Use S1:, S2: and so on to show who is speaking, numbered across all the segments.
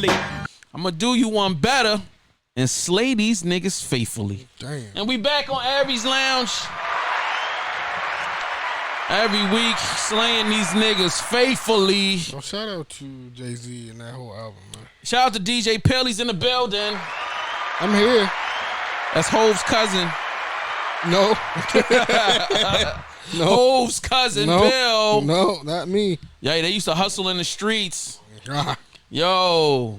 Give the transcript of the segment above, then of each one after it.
S1: faithfully. I'm gonna do you one better and slay these niggas faithfully.
S2: Damn.
S1: And we back on Aries Lounge. Every week, slaying these niggas faithfully.
S2: Well, shout out to Jay-Z and that whole album, man.
S1: Shout out to DJ Pelly's in the building.
S2: I'm here.
S1: That's Hove's cousin.
S2: No. No.
S1: Hove's cousin, Bill.
S2: No, not me.
S1: Yeah, they used to hustle in the streets.
S2: Ah.
S1: Yo,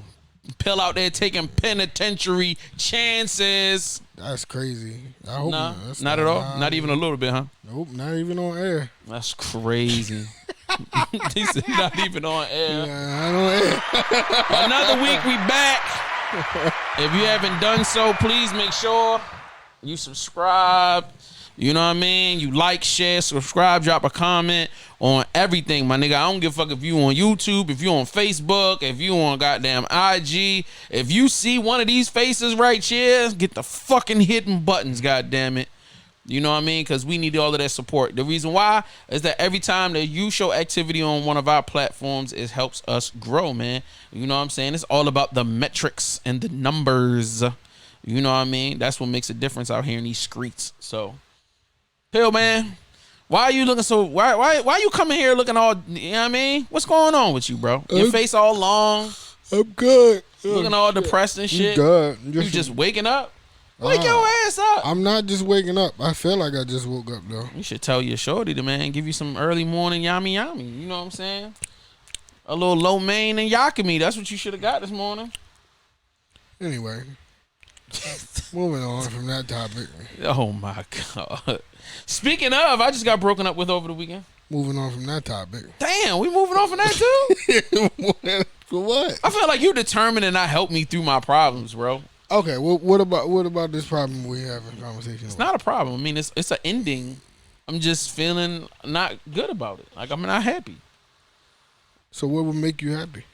S1: Pill out there taking penitentiary chances.
S2: That's crazy. I hope
S1: Nah,
S2: not.
S1: not at all. Not even a little bit, huh?
S2: Nope, not even on air.
S1: That's crazy. He said not even on air.
S2: Yeah, not on air.
S1: Another week, we back. If you haven't done so, please make sure you subscribe. You know what I mean? You like, share, subscribe, drop a comment on everything, my nigga. I don't give a fuck if you on YouTube, if you on Facebook, if you on goddamn IG. If you see one of these faces right here, get the fucking hitting buttons, goddamn it. You know what I mean? Because we need all of that support. The reason why is that every time that you show activity on one of our platforms, it helps us grow, man. You know what I'm saying? It's all about the metrics and the numbers. You know what I mean? That's what makes a difference out here in these streets. So, Pill, man, why are you looking so? Why you coming here looking all? You know what I mean? What's going on with you, bro? Your face all long.
S2: I'm good.
S1: Looking all depressed and shit.
S2: Good.
S1: You just waking up? Wake your ass up.
S2: I'm not just waking up. I feel like I just woke up, though.
S1: You should tell your shorty to, man, give you some early morning yummy. You know what I'm saying? A little low main and yakami. That's what you should have got this morning.
S2: Anyway, moving on from that topic.
S1: Oh, my God. Speaking of, I just got broken up with over the weekend.
S2: Moving on from that topic.
S1: Damn, we moving on from that, too?
S2: For what?
S1: I feel like you determined to not help me through my problems, bro.
S2: Okay, well, what about this problem we have in conversation?
S1: It's not a problem. I mean, it's an ending. I'm just feeling not good about it. Like, I'm not happy.
S2: So what would make you happy?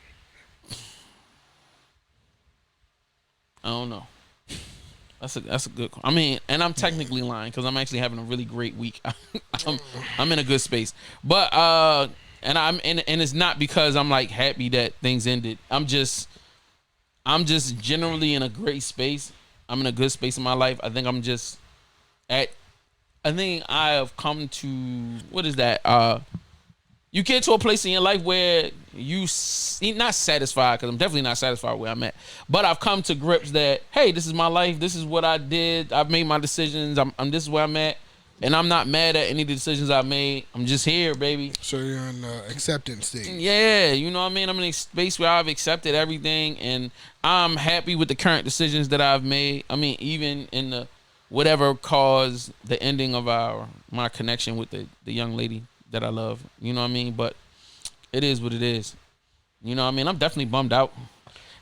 S1: I don't know. That's a good. I mean, and I'm technically lying because I'm actually having a really great week. I'm in a good space, but and it's not because I'm like happy that things ended. I'm just generally in a great space. I'm in a good space in my life. I think I have come to, what is that? You get to a place in your life where you're not satisfied, because I'm definitely not satisfied where I'm at. But I've come to grips that, hey, this is my life. This is what I did. I've made my decisions. This is where I'm at. And I'm not mad at any of the decisions I've made. I'm just here, baby.
S2: So you're in the acceptance stage.
S1: Yeah, you know what I mean? I'm in a space where I've accepted everything, and I'm happy with the current decisions that I've made. I mean, even in the whatever caused the ending of my connection with the young lady that I love. You know what I mean? But it is what it is. You know what I mean? I'm definitely bummed out.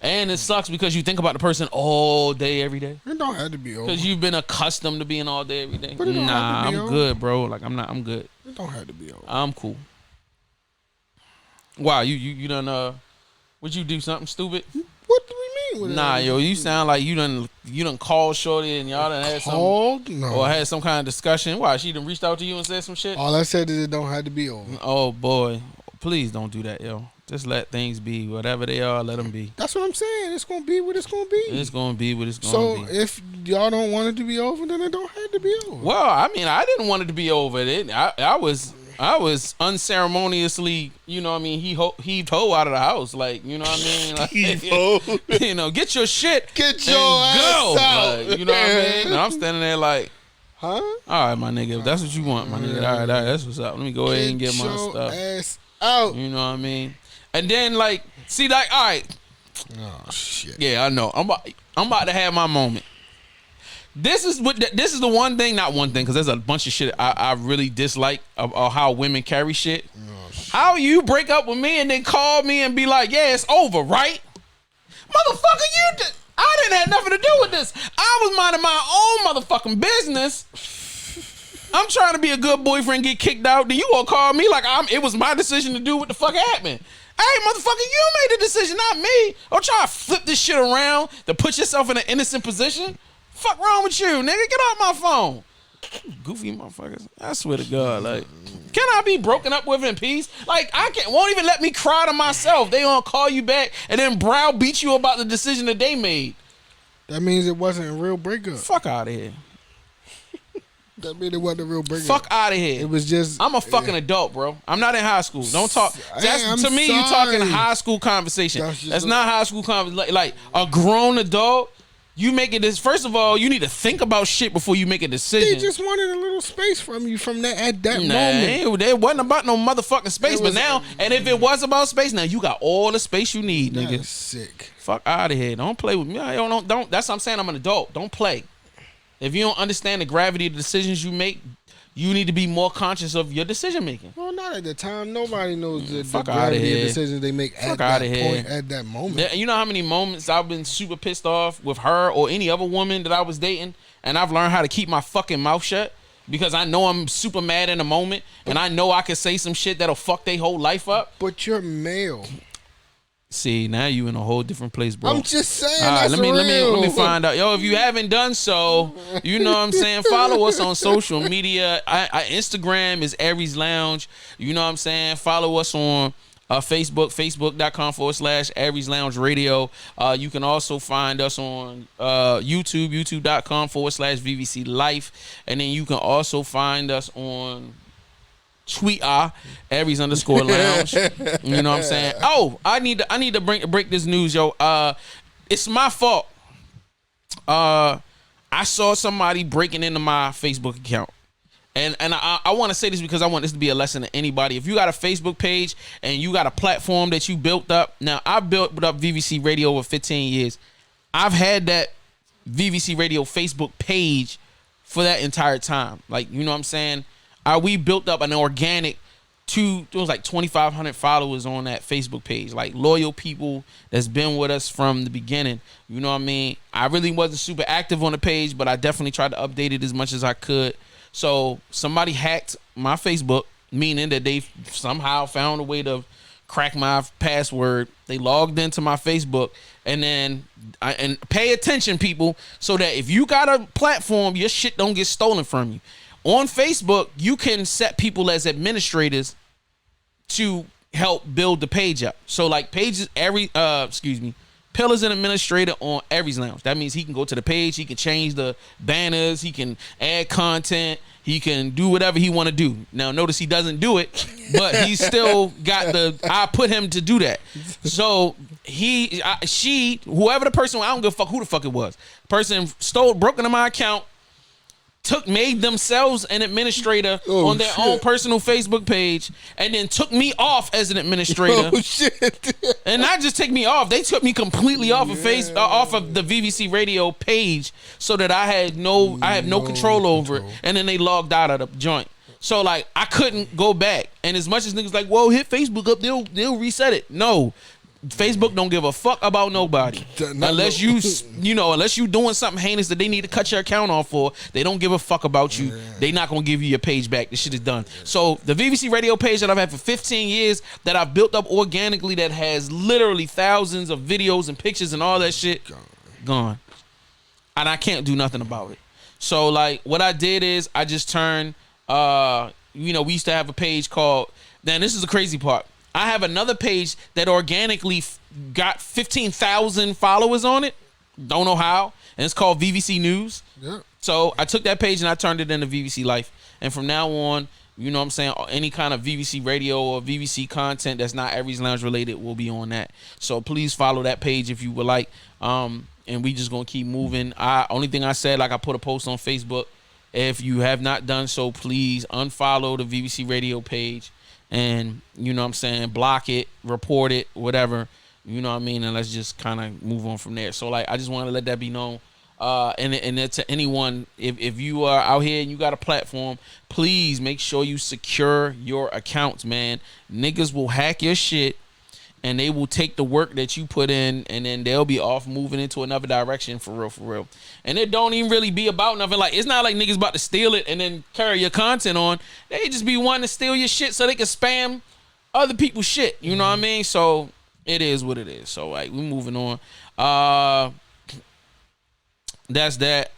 S1: And it sucks because you think about the person all day, every day.
S2: It don't have to be over.
S1: Because you've been accustomed to being all day, every day.
S2: But it don't have to be
S1: I'm
S2: over.
S1: good, bro. Like, I'm good.
S2: It don't have to be over.
S1: I'm cool. Wow, you done, would you do something stupid?
S2: What do we mean with
S1: Nah,
S2: that?
S1: yo, you sound like you done called shorty and y'all done had some,
S2: No.
S1: or had some kind of discussion. Why, she done reached out to you and said some shit?
S2: All I said is it don't have to be over.
S1: Oh, boy. Please don't do that, yo. Just let things be. Whatever they are, let them be.
S2: That's what I'm saying. It's going to be what it's going to be.
S1: It's going to be what it's going to be.
S2: So if y'all don't want it to be over, then it don't have to be over.
S1: Well, I mean, I didn't want it to be over. I was unceremoniously, you know what I mean, heaved ho out of the house. Like, you know what I mean? Like, you know, get your shit.
S2: Get your
S1: and
S2: ass
S1: go.
S2: out.
S1: Like, you know what I mean? And I'm standing there like,
S2: huh?
S1: all right, my nigga, if that's what you want, my nigga, all right, that's what's up. Let me go ahead and get my
S2: your
S1: stuff.
S2: Ass out.
S1: You know what I mean? And then, like, see, like, all right.
S2: Oh, shit.
S1: Yeah, I know. I'm about to have my moment. This is the one thing, not one thing, because there's a bunch of shit I really dislike of how women carry shit.
S2: Oh, shit.
S1: How you break up with me and then call me and be like, yeah, it's over, right? Motherfucker, I didn't have nothing to do with this. I was minding my own motherfucking business. I'm trying to be a good boyfriend, get kicked out, then you gonna call me like it was my decision to do what the fuck happened. Hey, motherfucker, you made the decision, not me. Don't try to flip this shit around to put yourself in an innocent position. Fuck wrong with you, nigga? Get off my phone. Goofy motherfuckers. I swear to God, like, can I be broken up with in peace? Like, won't even let me cry to myself. They gonna call you back and then browbeat you about the decision that they made.
S2: That means it wasn't a real breakup.
S1: Fuck out of here.
S2: That means it wasn't a real breakup.
S1: Fuck out of here.
S2: It was just.
S1: I'm a fucking adult, bro. I'm not in high school. Don't talk. To me, you talking high school conversation. That's not high school conversation. Like a grown adult. You making this. First of all, you need to think about shit before you make a decision.
S2: They just wanted a little space from you from that at that moment.
S1: It wasn't about no motherfucking space. But now, and if it was about space, now you got all the space you need, nigga.
S2: That's sick.
S1: Fuck out of here. Don't play with me. Don't. That's what I'm saying. I'm an adult. Don't play. If you don't understand the gravity of the decisions you make, you need to be more conscious of your decision making.
S2: Well, not at the time. Nobody knows the
S1: Fuck
S2: gravity
S1: outta
S2: of decisions they make at that point, at that moment.
S1: Yeah, you know how many moments I've been super pissed off with her or any other woman that I was dating, and I've learned how to keep my fucking mouth shut because I know I'm super mad in the moment, and I know I can say some shit that'll fuck their whole life up.
S2: But you're male.
S1: See, now you in a whole different place, bro.
S2: I'm just saying.
S1: All right,
S2: that's
S1: let me find out. Yo, if you haven't done so, you know what I'm saying, follow us on social media. Instagram is Aries Lounge. You know what I'm saying? Follow us on Facebook, facebook.com/Aries Lounge Radio. You can also find us on YouTube, youtube.com/VVC Life. And then you can also find us on Twitter, Aries_Lounge. You know what I'm saying? Oh, I need to break this news, yo. It's my fault. I saw somebody breaking into my Facebook account. And I want to say this because I want this to be a lesson to anybody. If you got a Facebook page and you got a platform that you built up. Now, I built up VVC Radio over 15 years. I've had that VVC Radio Facebook page for that entire time. Like, you know what I'm saying? We built up an organic it was like 2,500 followers on that Facebook page, like loyal people that's been with us from the beginning. You know what I mean? I really wasn't super active on the page, but I definitely tried to update it as much as I could. So somebody hacked my Facebook, meaning that they somehow found a way to crack my password. They logged into my Facebook, and then and pay attention, people, so that if you got a platform, your shit don't get stolen from you. On Facebook, you can set people as administrators to help build the page up. So like pages, Pilla's an administrator on Aries Lounge. That means he can go to the page, he can change the banners, he can add content, he can do whatever he want to do. Now notice he doesn't do it, but he still got I put him to do that. So whoever the person, I don't give a fuck who the fuck it was. Person broke into my account, made themselves an administrator on their own personal Facebook page, and then took me off as an administrator.
S2: Oh shit!
S1: And not just take me off, they took me completely off of off of the VVC Radio page, so that I have no control over it. And then they logged out of the joint. So like I couldn't go back. And as much as niggas like, well, hit Facebook up, they'll reset it. No. Facebook don't give a fuck about nobody unless unless you doing something heinous that they need to cut your account off for. They don't give a fuck about you. They not gonna give you your page back. This shit is done. So the VVC Radio page that I've had for 15 years, that I've built up organically, that has literally thousands of videos and pictures and all that shit, gone. And I can't do nothing about it. So like what I did is I just turned we used to have a page called, then this is the crazy part, I have another page that organically got 15,000 followers on it. Don't know how. And it's called VVC News. Yeah. So I took that page and I turned it into VVC Life. And from now on, you know what I'm saying, any kind of VVC Radio or VVC content that's not Aries Lounge related will be on that. So please follow that page if you would like. And we just going to keep moving. Only thing I said, like I put a post on Facebook. If you have not done so, please unfollow the VVC Radio page. And, you know what I'm saying, block it, report it, whatever, you know what I mean? And let's just kind of move on from there. So, like, I just want to let that be known. And to anyone, if you are out here and you got a platform, please make sure you secure your accounts, man. Niggas will hack your shit, and they will take the work that you put in, and then they'll be off moving into another direction, for real. And it don't even really be about nothing. Like, it's not like niggas about to steal it and then carry your content on. They just be wanting to steal your shit so they can spam other people's shit. You know what I mean? So it is what it is. So like, we moving on. That's that.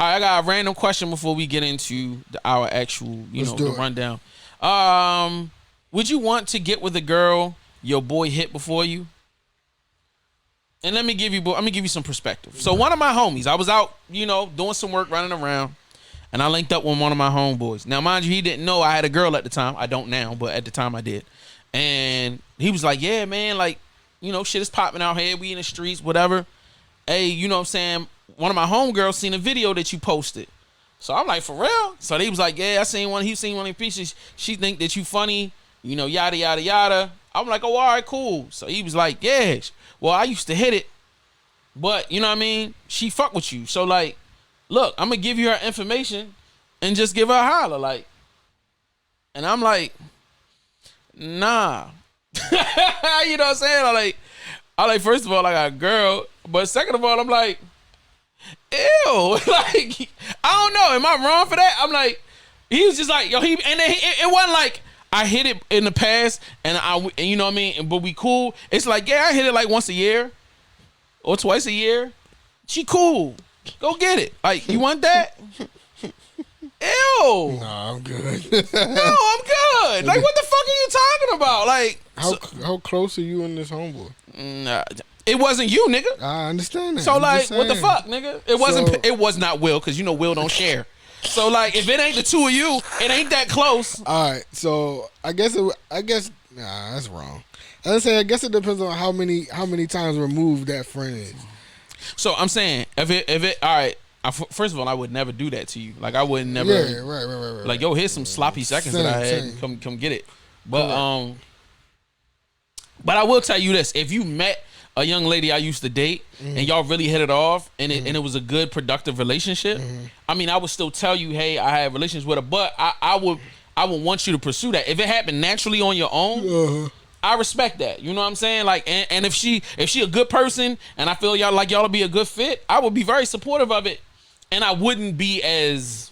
S1: All right, I got a random question before we get into our actual, the rundown. Would you want to get with a girl your boy hit before you? And let me give you some perspective. So one of my homies, I was out, doing some work, running around, and I linked up with one of my homeboys. Now, mind you, he didn't know I had a girl at the time. I don't now, but at the time I did. And he was like, yeah, man, like, shit is popping out here. We in the streets, whatever. Hey, you know what I'm saying? One of my homegirls seen a video that you posted. So I'm like, for real? So he was like, yeah, I seen one. He seen one of the pieces. She think that you funny, yada, yada, yada. I'm like, oh, all right, cool. So he was like, yeah, well, I used to hit it. But, you know what I mean? She fuck with you. So, like, look, I'm going to give you her information and just give her a holler. Like, and I'm like, nah. You know what I'm saying? I like, first of all, I got a girl. But second of all, I'm like, ew. Like, I don't know. Am I wrong for that? I'm like, he was just like, yo, it wasn't like I hit it in the past and you know what I mean? But we cool. It's like, yeah, I hit it like once a year or twice a year. She cool. Go get it. Like, you want that? Ew.
S2: Nah, I'm good.
S1: No, I'm good. Like, what the fuck are you talking about? Like,
S2: how close are you and this homeboy?
S1: Nah, it wasn't you, nigga.
S2: I understand that.
S1: So, like, what the fuck, nigga? It was not Will, because Will don't share. So, like, if it ain't the two of you, it ain't that close.
S2: All right, so I guess nah, that's wrong. I guess it depends on how many times removed that friend is.
S1: So I'm saying, if it, all right. First of all, I would never do that to you. Like, I would never.
S2: Yeah, right.
S1: Like, yo, here's some sloppy seconds that I had. Come get it. But but I will tell you this: if you met a young lady I used to date and y'all really hit it off and it was a good productive relationship, I mean, I would still tell you, hey, I had relations with her, but I would want you to pursue that. If it happened naturally on your own, I respect that. You know what I'm saying? Like, and if she a good person and I feel y'all will be a good fit, I would be very supportive of it, and I wouldn't be as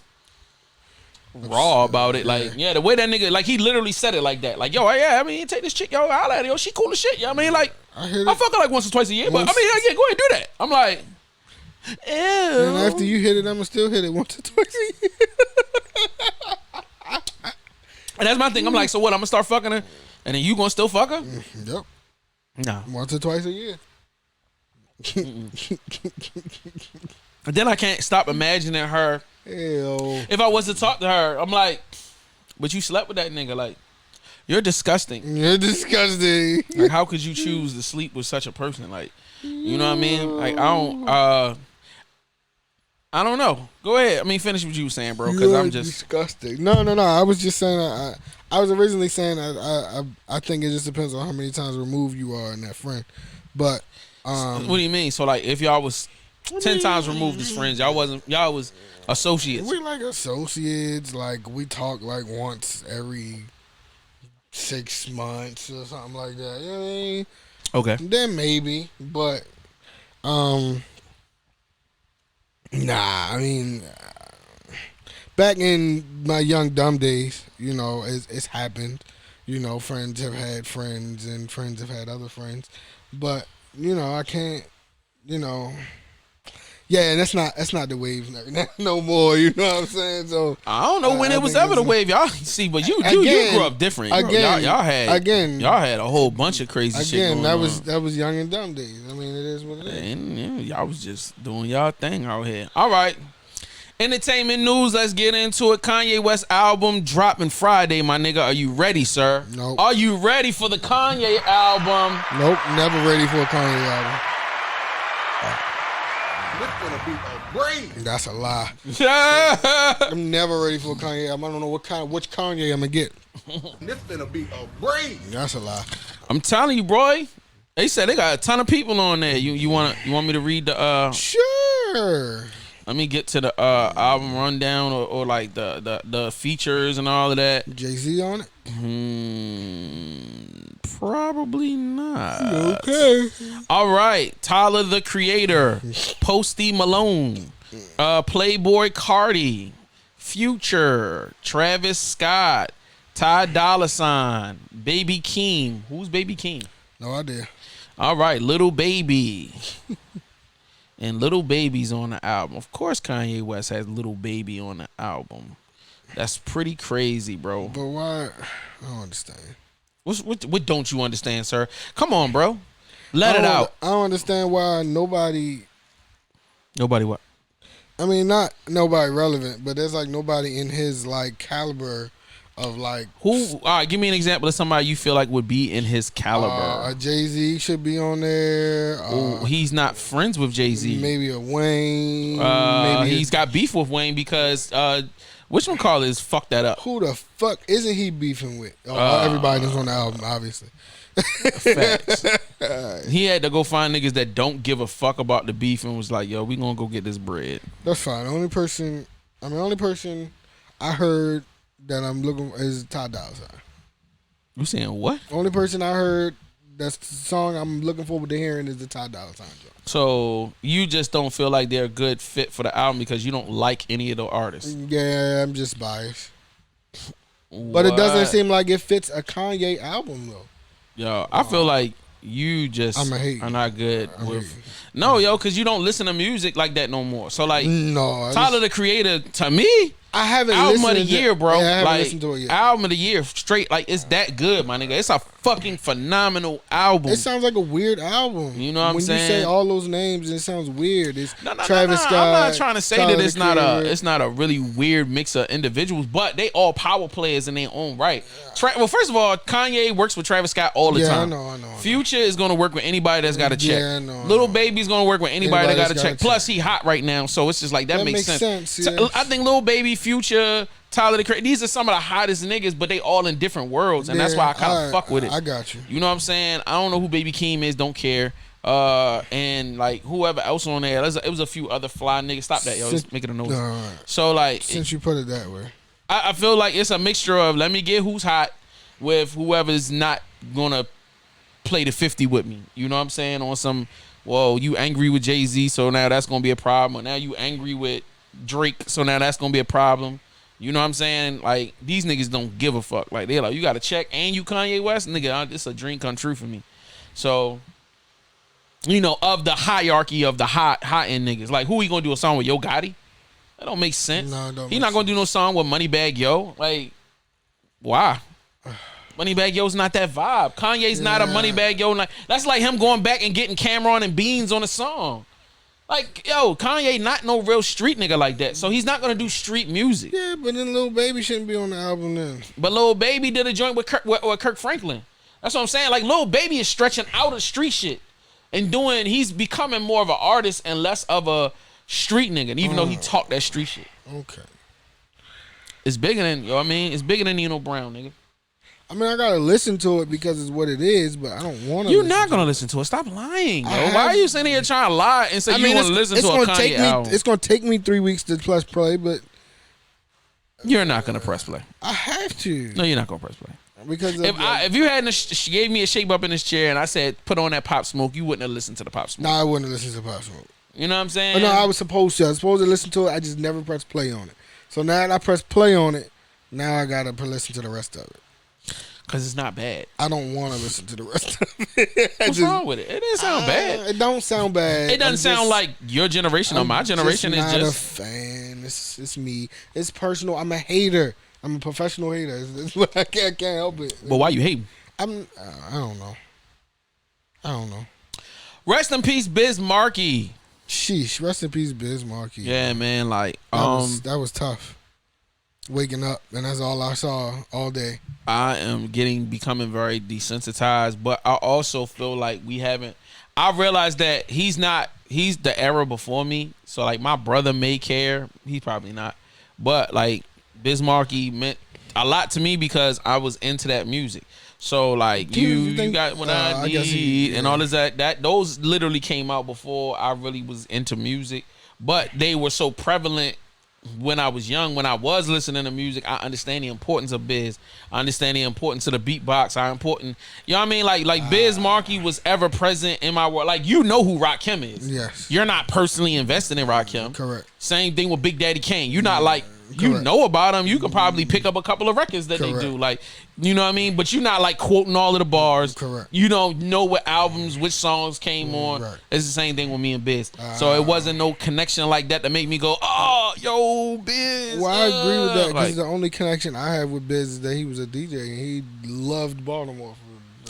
S1: raw about it. Like, yeah, the way that nigga, like, he literally said it like that. Like, yo, yeah, I mean, take this chick, yo, holla at her, yo, she cool as shit. You know what I mean? Like, I fuck her like once or twice a year, but I mean, yeah, go ahead and do that. I'm like, ew.
S2: And after you hit it, I'ma still hit it once or twice a year.
S1: And that's my thing. I'm like, so what? I'm gonna start fucking her, and then you gonna still fuck her?
S2: Yep.
S1: Nah.
S2: Once or twice a year.
S1: And then I can't stop imagining her.
S2: Hell.
S1: If I was to talk to her, I'm like, but you slept with that nigga. Like, you're disgusting.
S2: You're disgusting.
S1: Like, how could you choose to sleep with such a person? Like, you know what I mean? Like, I don't know. Go ahead. I mean, finish what you were saying, bro, because I'm just
S2: disgusting. No. I was just saying. I was originally saying I think it just depends on how many times removed you are in that friend. But
S1: what do you mean? So, like, if y'all was 10 times removed as friends, y'all was associates.
S2: We like associates. Like, we talk like once every 6 months or something like that. You know what I mean?
S1: Okay.
S2: Then maybe, but nah. I mean, back in my young dumb days, it's happened. Friends have had friends and friends have had other friends, but I can't. Yeah, and that's not the wave no more. You know what I'm saying? So
S1: I don't know when it was ever the wave, y'all. See, but you grew up different. Again, y'all had a whole bunch of crazy shit going on.
S2: That was young and dumb days. I mean, it is what it is.
S1: And y'all was just doing y'all thing out here. All right. Entertainment news. Let's get into it. Kanye West album dropping Friday, my nigga. Are you ready, sir?
S2: Nope.
S1: Are you ready for the Kanye album?
S2: Nope. Never ready for a Kanye album. That's a lie. I'm never ready for a Kanye album. I don't know which Kanye I'm gonna get.
S3: This finna be a breeze.
S2: That's a lie.
S1: I'm telling you, bro. They said they got a ton of people on there. You want me to read the
S2: Sure.
S1: Let me get to the album rundown or like the features and all of that.
S2: Jay-Z on it?
S1: Probably not.
S2: Okay.
S1: All right. Tyler, the Creator, Posty Malone, Playboy Cardi, Future, Travis Scott, Ty Dolla $ign, Baby Keem. Who's Baby Keem?
S2: No idea.
S1: All right. Little Baby. and Little Baby's on the album. Of course, Kanye West has Little Baby on the album. That's pretty crazy, bro.
S2: But why? I don't understand.
S1: What don't you understand, sir? Come on, bro. Let it out.
S2: I don't understand why nobody.
S1: Nobody what?
S2: I mean, not nobody relevant, but there's like nobody in his like caliber of like
S1: Who? All right, give me an example of somebody you feel like would be in his caliber.
S2: Jay-Z should be on there.
S1: He's not friends with Jay-Z.
S2: Maybe a Wayne.
S1: Maybe he's got beef with Wayne because whatchamacallit fucked that up.
S2: Who the fuck isn't he beefing with? Everybody that's on the album, obviously.
S1: Facts. He had to go find niggas that don't give a fuck about the beef and was like, yo, we gonna go get this bread.
S2: That's fine. The only person I heard that I'm looking for is Ty Dolla $ign.
S1: You saying what?
S2: Only person I heard that's the song I'm looking forward to hearing is the Ty Dolla $ign joint.
S1: So you just don't feel like they're a good fit for the album because you don't like any of the artists.
S2: Yeah, I'm just biased. But it doesn't seem like it fits a Kanye album though.
S1: Yo, I feel like you just are not good with. No, yo, because you don't listen to music like that no more. So like,
S2: no,
S1: Tyler the Creator to me.
S2: I haven't
S1: album
S2: listened
S1: of the year, bro.
S2: Yeah, I haven't
S1: like
S2: listened to it yet.
S1: Album of the year, straight. Like it's that good, my nigga. It's a fucking phenomenal album.
S2: It sounds like a weird album.
S1: You know what I'm saying?
S2: When you say all those names, it sounds weird. It's
S1: Travis Scott. I'm not trying to say
S2: Tyler
S1: that it's not a really weird mix of individuals, but they all power players in their own right. Well, first of all, Kanye works with Travis Scott all the time.
S2: I know.
S1: Future is gonna work with anybody that's got a check.
S2: Yeah, I know.
S1: Little Baby's gonna work with anybody that got a check. Plus, he hot right now, so it's just like that makes sense.
S2: Yeah.
S1: I think Lil Baby, Future, Tyler the Creator, these are some of the hottest niggas, but they all in different worlds, and that's why I kind of fuck with it.
S2: I got you.
S1: You know what I'm saying? I don't know who Baby Keem is, don't care. And like whoever else on there, it was a few other fly niggas. Stop that, yo. Just make it a noise.
S2: Right.
S1: So like,
S2: since you put it that way,
S1: I feel like it's a mixture of let me get who's hot with whoever's not gonna play the 50 with me. You know what I'm saying? On some, well, you angry with Jay-Z, so now that's gonna be a problem. Or now you angry with Drake, so now that's gonna be a problem. You know what I'm saying? Like, these niggas don't give a fuck. Like, they're like, you got to check and you Kanye West? Nigga, it's a dream come true for me. So, you know, of the hierarchy of the hot-end niggas, like, who he going to do a song with? Yo Gotti? That don't make sense.
S2: No, it don't.
S1: He not going to do no song with Moneybagg Yo. Like, why? Moneybagg Yo's not that vibe. Kanye's not a Moneybagg Yo. Like, that's like him going back and getting Cameron and Beans on a song. Like, yo, Kanye not no real street nigga like that. So he's not going to do street music.
S2: Yeah, but then Lil Baby shouldn't be on the album then.
S1: But Lil Baby did a joint with Kirk Franklin. That's what I'm saying. Like, Lil Baby is stretching out of street shit and he's becoming more of an artist and less of a street nigga, even though he talked that street shit.
S2: Okay.
S1: It's bigger than, you know what I mean? It's bigger than Nino Brown, nigga.
S2: I mean, I gotta listen to it because it's what it is, but I don't want to.
S1: You're not gonna listen to it. Stop lying, yo. Why are you sitting here trying to lie and say you want to listen to a Kanye album?
S2: It's gonna take me 3 weeks to press play, but
S1: you're not gonna press play.
S2: I have to.
S1: No, you're not gonna press play.
S2: Because
S1: if you hadn't, she gave me a shape up in this chair and I said put on that Pop Smoke, you wouldn't have listened to the Pop Smoke.
S2: No, I wouldn't have listened to Pop Smoke.
S1: You know what I'm saying?
S2: No, I was supposed to. I was supposed to listen to it. I just never pressed play on it. So now that I press play on it, now I gotta listen to the rest of it.
S1: Cause it's not bad.
S2: I don't want to listen to the rest of it.
S1: What's wrong with it? It didn't sound bad.
S2: It don't sound bad.
S1: It doesn't sound like your generation or my generation.
S2: It's
S1: just
S2: not a fan. It's me. It's personal. I'm a hater. I'm a professional hater. It's what I can't help it.
S1: But why you hating?
S2: I don't know.
S1: Rest in peace, Biz Markie.
S2: Sheesh. Rest in peace, Biz Markie.
S1: Yeah, man. Like
S2: that was tough. Waking up and that's all I saw all day.
S1: I am becoming very desensitized, but I also feel like I realized that he's the era before me. So like my brother may care. He's probably not. But like Biz Markie meant a lot to me because I was into that music. So like you got what I need and all of that those literally came out before I really was into music. But they were so prevalent when I was young, when I was listening to music. I understand the importance of Biz. I understand the importance of the beatbox. You know what I mean? Like Biz Markie was ever present in my world. Like, you know who Rakim is.
S2: Yes.
S1: You're not personally invested in Rakim.
S2: Correct.
S1: Same thing with Big Daddy Kane. You're not like You
S2: Correct.
S1: know about them. You can probably pick up a couple of records that they do. Like, you know what I mean? But you're not like quoting all of the bars.
S2: Correct.
S1: You don't know what albums, which songs came on.
S2: Right.
S1: It's the same thing with me and Biz. So it wasn't no connection like that to make me go, oh, yo, Biz.
S2: Well, I agree with that because
S1: Like,
S2: the only connection I have with Biz is that he was a DJ and he loved Baltimore.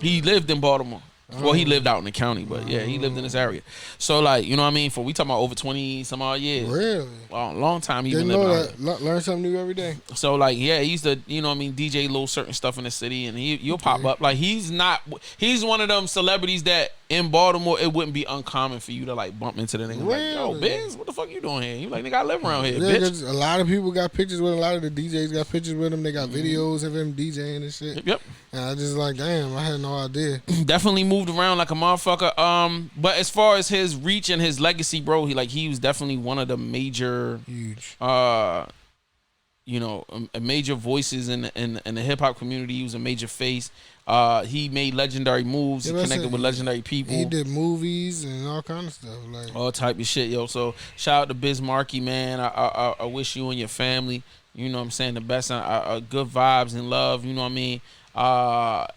S1: he lived in Baltimore. Well, he lived out in the county, but yeah, he lived in this area. So, like, you know what I mean? We talking about over 20 some odd years.
S2: Really?
S1: Long time he been
S2: Didn't
S1: living
S2: know
S1: out
S2: that. Learn something new every day.
S1: So like, yeah, he used to, you know what I mean, DJ little certain stuff in the city, and you'll pop up. Like, he's one of them celebrities that in Baltimore it wouldn't be uncommon for you to like bump into the nigga like, yo, Biz, what the fuck you doing here? You like, nigga, I live around here,
S2: Yeah,
S1: bitch.
S2: a lot of people got pictures with him. A lot of the DJs got pictures with him. They got videos of him DJing and shit.
S1: Yep.
S2: And I just like, damn, I had no idea.
S1: Definitely moved around like a motherfucker. But as far as his reach and his legacy, bro, he was definitely one of the major
S2: Huge.
S1: you know, a major voices in the hip hop community. He was a major face. He made legendary moves. He connected with legendary people.
S2: He did movies and all kind of stuff, like
S1: all type of shit, yo. So shout out to Biz Markie, man. I wish you and your family, you know what I'm saying, the best, good vibes and love. You know what I mean?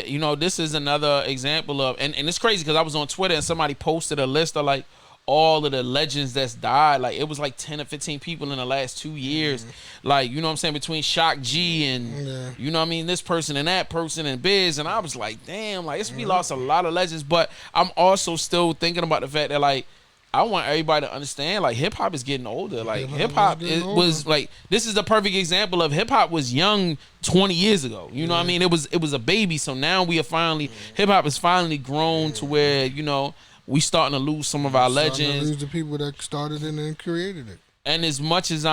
S1: You know, this is another example of, and it's crazy because I was on Twitter and somebody posted a list of like all of the legends that's died. Like, it was like 10 or 15 people in the last 2 years. Like, you know what I'm saying, between Shock G and you know what I mean, this person and that person and Biz. And I was like, damn, like, we lost a lot of legends. But I'm also still thinking about the fact that, like, I want everybody to understand, like, hip hop is getting older. Like, hip hop was like, this is the perfect example of hip hop was young 20 years ago. You know what I mean? It was a baby. So now we are finally, hip hop is finally grown to where, you know, we starting to lose some of our legends.
S2: Lose the people that started it and created it.
S1: And as much as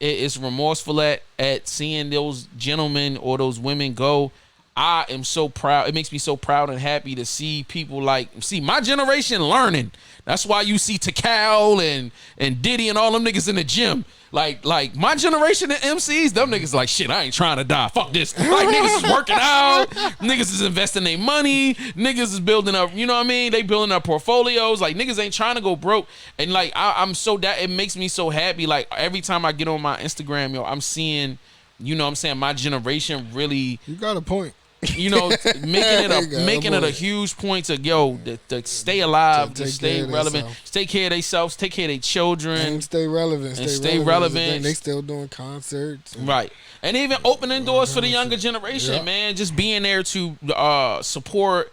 S1: it's remorseful at seeing those gentlemen or those women go, I am so proud. It makes me so proud and happy to see people see my generation learning. That's why you see Takal and Diddy and all them niggas in the gym. Like my generation of MCs, them niggas like, shit, I ain't trying to die. Fuck this. Like, niggas is working out. Niggas is investing their money. Niggas is building up, you know what I mean? They building up portfolios. Like, niggas ain't trying to go broke. And like, I'm so, that it makes me so happy. Like, every time I get on my Instagram, yo, I'm seeing, you know what I'm saying, my generation really.
S2: You got a point.
S1: You know, making it a huge point to to stay alive, to stay relevant, take care of themselves, take care of their children,
S2: and stay relevant,
S1: and stay relevant.
S2: They still doing concerts,
S1: right? And even opening doors for the younger generation, man. Just being there to support,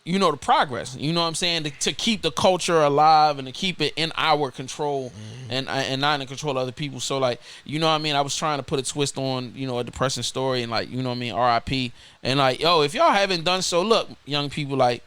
S1: you know, the progress. You know what I'm saying? To keep the culture alive and to keep it in our control and not in the control of other people. So, like, you know what I mean? I was trying to put a twist on, you know, a depressing story and, like, you know what I mean, RIP. And, like, yo, if y'all haven't done so, look, young people, like,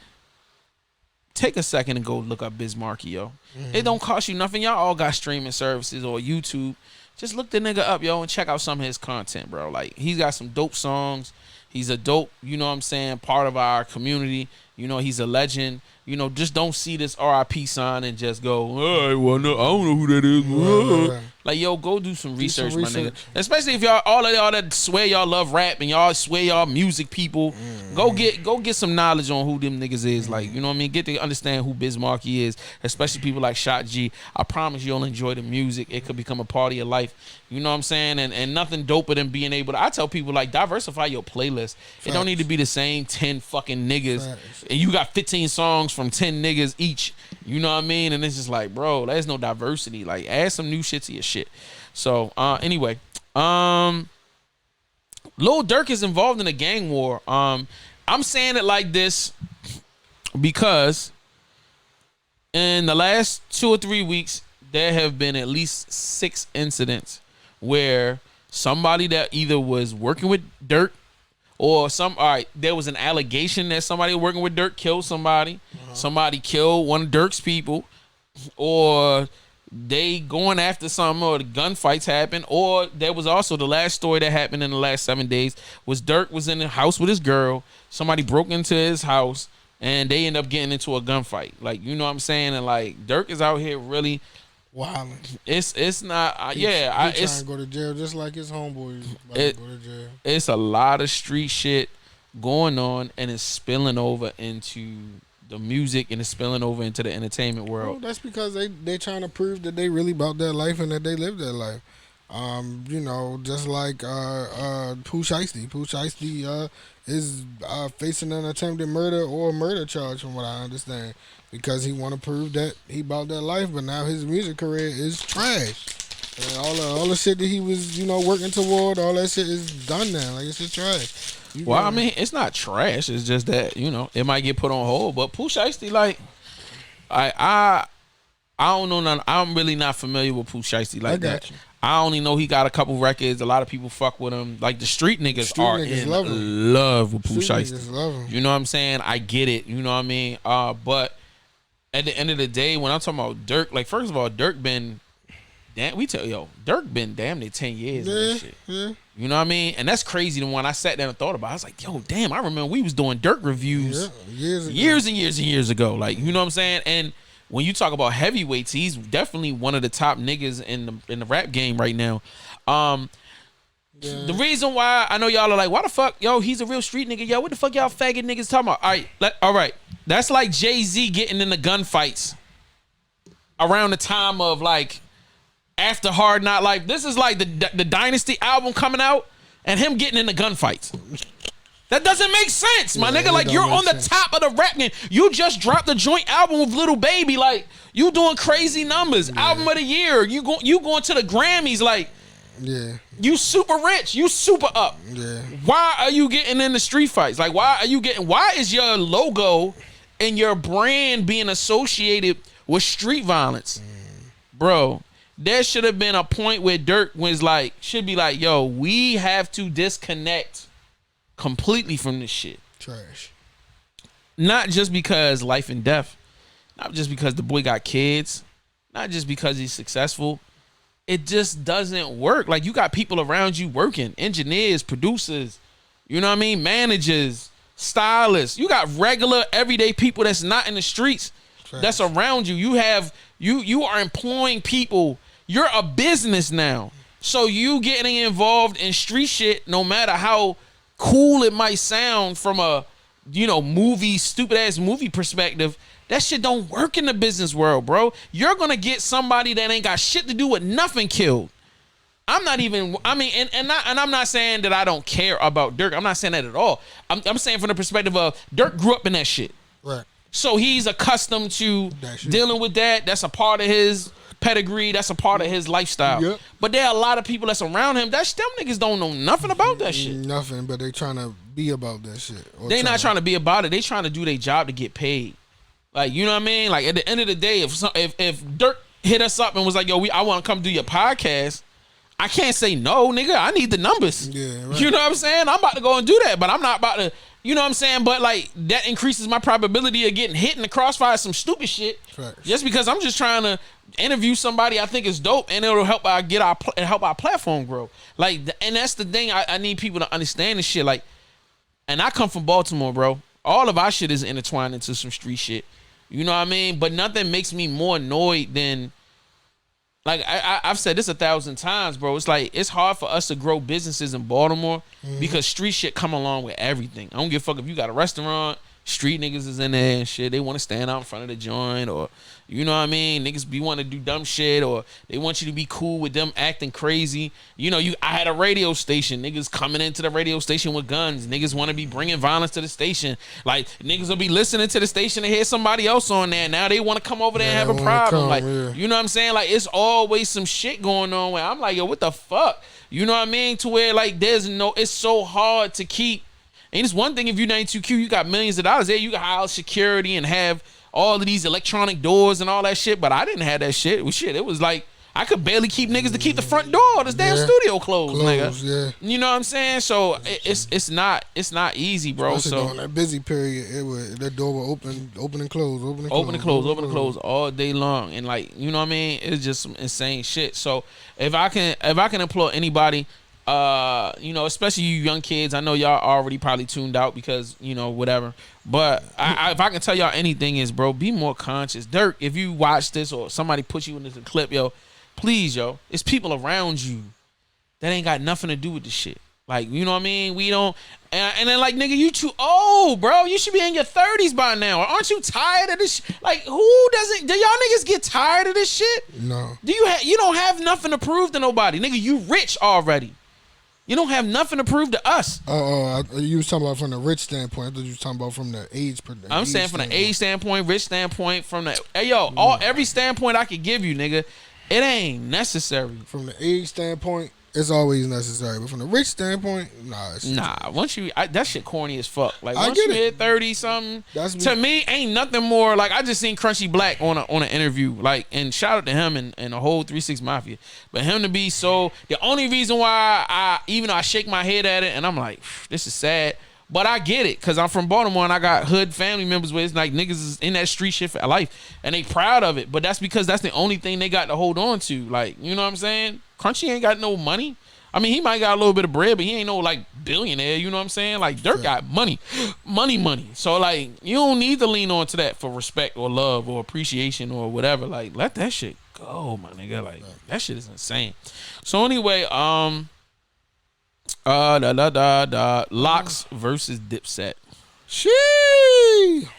S1: take a second and go look up Biz Markie, yo. It don't cost you nothing. Y'all all got streaming services or YouTube. Just look the nigga up, yo, and check out some of his content, bro. Like, he's got some dope songs. He's a dope, you know what I'm saying, part of our community. You know, he's a legend. You know, just don't see this RIP sign and just go, all right, well, no, I don't know who that is. Right. Like, yo, go do some research, my nigga. Especially if y'all, all of y'all that swear y'all love rap and y'all swear y'all music people, go get some knowledge on who them niggas is. Like, you know what I mean? Get to understand who Biz Markie is, especially people like Shot G. I promise you'll enjoy the music. It could become a part of your life. You know what I'm saying? And nothing doper than being able to, I tell people, like, diversify your playlist. Facts. It don't need to be the same 10 fucking niggas. Facts. And you got 15 songs from 10 niggas each. You know what I mean? And it's just like, bro, there's no diversity. Like, add some new shit to your shit. So, anyway, Lil Durk is involved in a gang war. I'm saying it like this because in the last 2 or 3 weeks, there have been at least 6 incidents where somebody that either was working with Durk or there was an allegation that somebody working with Durk killed somebody. Somebody killed one of Durk's people, or they going after something, or the gunfights happened, or there was also the last story that happened in the last 7 days was Durk was in the house with his girl. Somebody broke into his house and they end up getting into a gunfight. Like, you know what I'm saying? And like, Durk is out here really
S2: wilding.
S1: It's not.
S2: He trying to go to jail just like his homeboys about to go to jail. It's
S1: a lot of street shit going on, and it's spilling over into the music, and it's spilling over into the entertainment world.
S2: Well, that's because they trying to prove that they really about that life and that they live that life. You know, just like Pooh Shiesty. Pooh Shiesty is facing an attempted murder or a murder charge, from what I understand, because he want to prove that he about that life. But now his music career is trash, and all the shit that he was working toward, all that shit is done now. Like, it's just trash.
S1: Well, I mean, it's not trash. It's just that it might get put on hold. But Pooh Shiesty, like, I don't know none. I'm really not familiar with Pooh Shiesty like that.
S2: You.
S1: I only know he got a couple records. A lot of people fuck with him. Like, the street niggas are in love with Pooh Shiesty. You know what I'm saying? I get it. You know what I mean? But at the end of the day, when I'm talking about Durk, like, first of all, Durk been damn near 10 years in this shit.
S2: Yeah.
S1: You know what I mean? And that's crazy. The one I sat down and thought about, I was like, yo, damn, I remember we was doing Durk reviews years and years ago. Like, you know what I'm saying? And when you talk about heavyweights, he's definitely one of the top niggas in the rap game right now. The reason why I know y'all are like, why the fuck, yo, he's a real street nigga. Yo, what the fuck y'all faggot niggas talking about? All right. That's like Jay-Z getting in the gunfights around the time of, like, after Hard Knock Life. This is like the Dynasty album coming out and him getting in the gunfights. That doesn't make sense, my nigga. Like, you're on the top of the rap game. You just dropped the joint album with Lil Baby. Like, you doing crazy numbers. Album of the year. You going to the Grammys. Like, you super rich. You super up.
S2: Yeah.
S1: Why are you getting in the street fights? Like, why is your logo and your brand being associated with street violence? Bro, there should have been a point where Durk should be like, yo, we have to disconnect completely from this shit.
S2: Trash.
S1: Not just because life and death, not just because the boy got kids, not just because he's successful. It just doesn't work. Like, you got people around you working, engineers, producers, you know what I mean, managers, stylists. You got regular everyday people that's not in the streets. Trash. That's around you. You are employing people. You're a business now. So you getting involved in street shit, no matter how cool it might sound from a stupid ass movie perspective, that shit don't work in the business world, bro. You're gonna get somebody that ain't got shit to do with nothing killed. I'm not saying that I don't care about Durk. I'm not saying that at all. I'm saying from the perspective of Durk grew up in that shit.
S2: Right.
S1: So he's accustomed to dealing with that. That's a part of his pedigree. That's a part of his lifestyle. Yep. But there are a lot of people that's around him. Them niggas don't know nothing about that shit.
S2: Nothing, but they trying to be about that shit.
S1: They not trying to be about it. They trying to do their job to get paid. Like, you know what I mean? Like, at the end of the day, if Durk hit us up and was like, yo, I want to come do your podcast, I can't say no, nigga. I need the numbers. Yeah, right. You know what I'm saying? I'm about to go and do that, but I'm not about to, you know what I'm saying? But, like, that increases my probability of getting hit in the crossfire some stupid shit. Facts. Just because I'm just trying to interview somebody I think is dope, and it'll help help our platform grow. Like, and that's the thing I need people to understand this shit. Like, and I come from Baltimore, bro. All of our shit is intertwined into some street shit. You know what I mean? But nothing makes me more annoyed than, like, I've said this 1,000 times, bro. It's like, it's hard for us to grow businesses in Baltimore because street shit come along with everything. I don't give a fuck if you got a restaurant, street niggas is in there and shit. They want to stand out in front of the joint, or, you know what I mean? Niggas be wanting to do dumb shit, or they want you to be cool with them acting crazy. You know, I had a radio station. Niggas coming into the radio station with guns. Niggas want to be bringing violence to the station. Like, niggas will be listening to the station and hear somebody else on there. Now they want to come over there and have a problem. You know what I'm saying? Like, it's always some shit going on where I'm like, yo, what the fuck? You know what I mean? To where, like, it's so hard to keep. And it's one thing if you're 92Q, you got millions of dollars there. You can hire security and have all of these electronic doors and all that shit. But I didn't have that shit. It was like, I could barely keep niggas to keep the front door of this damn studio closed, nigga. Yeah. You know what I'm saying? So it's not easy, bro.
S2: Especially
S1: So
S2: during that busy period, that door will open and close, open and close
S1: all day long. And, like, you know what I mean? It's just some insane shit. So if I can implore anybody, especially you young kids, I know y'all already probably tuned out because, whatever. But if I can tell y'all anything is, bro, be more conscious. Durk, if you watch this or somebody put you in this clip, yo, please, yo, it's people around you that ain't got nothing to do with this shit. Like, you know what I mean? We don't, and then like, nigga, you too old, bro. You should be in your 30s by now. Aren't you tired of this? Like, who doesn't? Do y'all niggas get tired of this shit?
S2: No.
S1: Do you don't have nothing to prove to nobody, nigga. You rich already. You don't have nothing to prove to us.
S2: You was talking about from the rich standpoint. I thought you was talking about from the age.
S1: I'm saying from the age standpoint, rich standpoint, from the every standpoint I could give you, nigga. It ain't necessary.
S2: From the age standpoint, it's always necessary. But from the rich standpoint, nah.
S1: Once that shit corny as fuck. Like once
S2: you
S1: hit 30 something, to me ain't nothing more. Like I just seen Crunchy Black on an interview. Like, and shout out to him and the whole 3-6 Mafia. But him to be so, the only reason why even though I shake my head at it and I'm like, this is sad. But I get it, because I'm from Baltimore and I got hood family members where it's like niggas is in that street shit for life and they proud of it. But that's because that's the only thing they got to hold on to. Like, you know what I'm saying? Crunchy ain't got no money. I mean, he might got a little bit of bread, but he ain't no like billionaire, you know what I'm saying? Like Durk got money. So like, you don't need to lean on to that for respect or love or appreciation or whatever. Like, let that shit go, my nigga. Like, that shit is insane. So anyway, Locks versus Dipset.
S2: Shee!